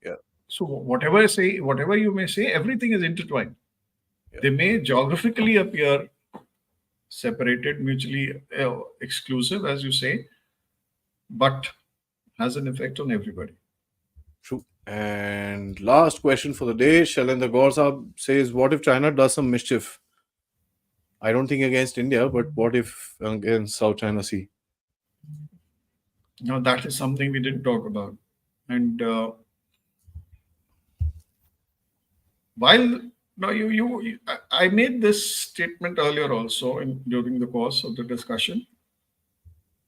Yeah. So whatever you may say, everything is intertwined. Yeah. They may geographically appear separated, mutually exclusive, as you say, but has an effect on everybody. True. And last question for the day. Shailendra Gaur Saab says, what if China does some mischief? I don't think against India, but what if against South China Sea? Now that is something we didn't talk about. And while now I made this statement earlier also during the course of the discussion.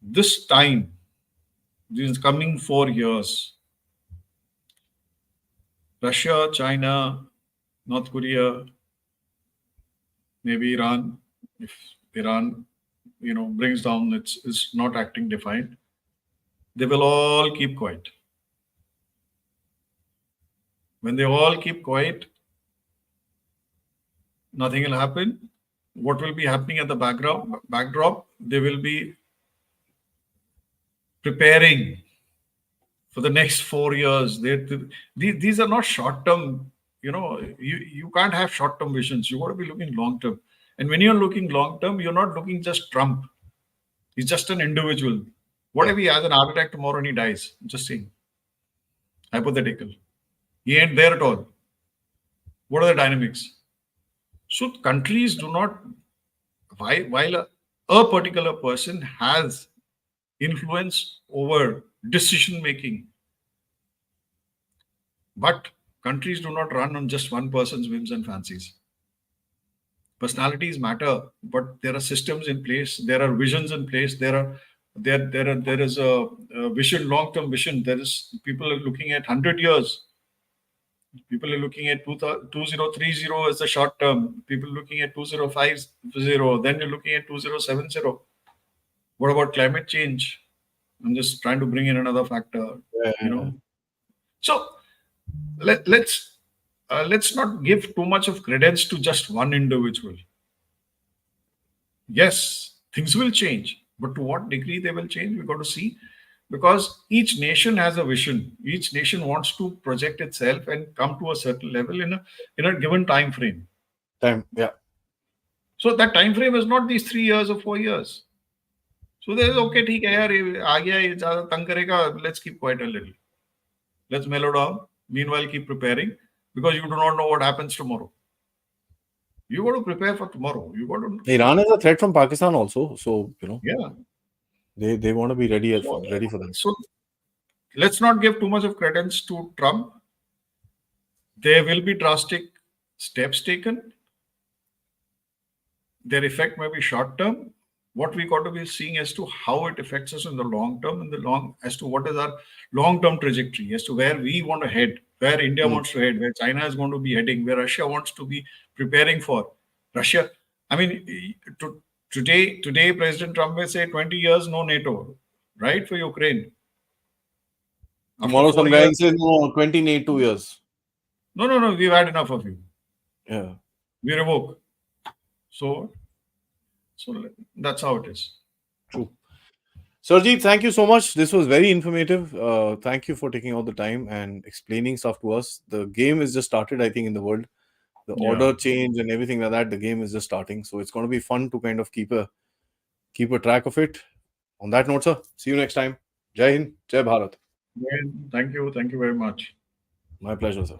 This time, these coming 4 years, Russia, China, North Korea, maybe Iran, if Iran, brings down is not acting defiant, they will all keep quiet. When they all keep quiet, nothing will happen. What will be happening at the backdrop? They will be preparing for the next 4 years. These are not short term. You can't have short term visions. You got to be looking long term. And when you're looking long term, you're not looking just Trump. He's just an individual. What if he has an heart attack tomorrow and he dies? Just saying. Hypothetical. He ain't there at all. What are the dynamics? So countries do not, while a particular person has influence over decision making, but countries do not run on just one person's whims and fancies. Personalities matter, but there are systems in place, there are visions in place, there is a vision, long-term vision. There is people are looking at 100 years. People are looking at 2030 as the short term. People are looking at 2050. Then you're looking at 2070. What about climate change? I'm just trying to bring in another factor. So let's not give too much of credence to just one individual. Yes, things will change, but to what degree they will change, we've got to see. Because each nation has a vision. Each nation wants to project itself and come to a certain level in a given time frame. So that time frame is not these 3 years or 4 years. So there's okay, theek hai yaar, ye aa gaya, ye zyada tang karega, let's keep quiet a little. Let's mellow down. Meanwhile, keep preparing, because you do not know what happens tomorrow. You got to prepare for tomorrow. You got to. Iran is a threat from Pakistan also, so Yeah. They want to be ready for that. So let's not give too much of credence to Trump. There will be drastic steps taken. Their effect may be short term. What we got to be seeing as to how it affects us in the long term, as to what is our long-term trajectory, as to where we want to head, where India wants to head, where China is going to be heading, where Russia wants to be preparing for. Russia, I mean, today President Trump will say 20 years no NATO, right, for Ukraine. Tomorrow some guy says no, 2 years. No, we've had enough of you. Yeah. We revoke. So that's how it is. True. Sarjeet, thank you so much. This was very informative. Thank you for taking all the time and explaining stuff to us. The game is just started, I think, in the world. The order change and everything like that, the game is just starting. So it's going to be fun to kind of keep a track of it. On that note, sir, see you next time. Jai Hind, Jai Bharat. Thank you very much. My pleasure, sir.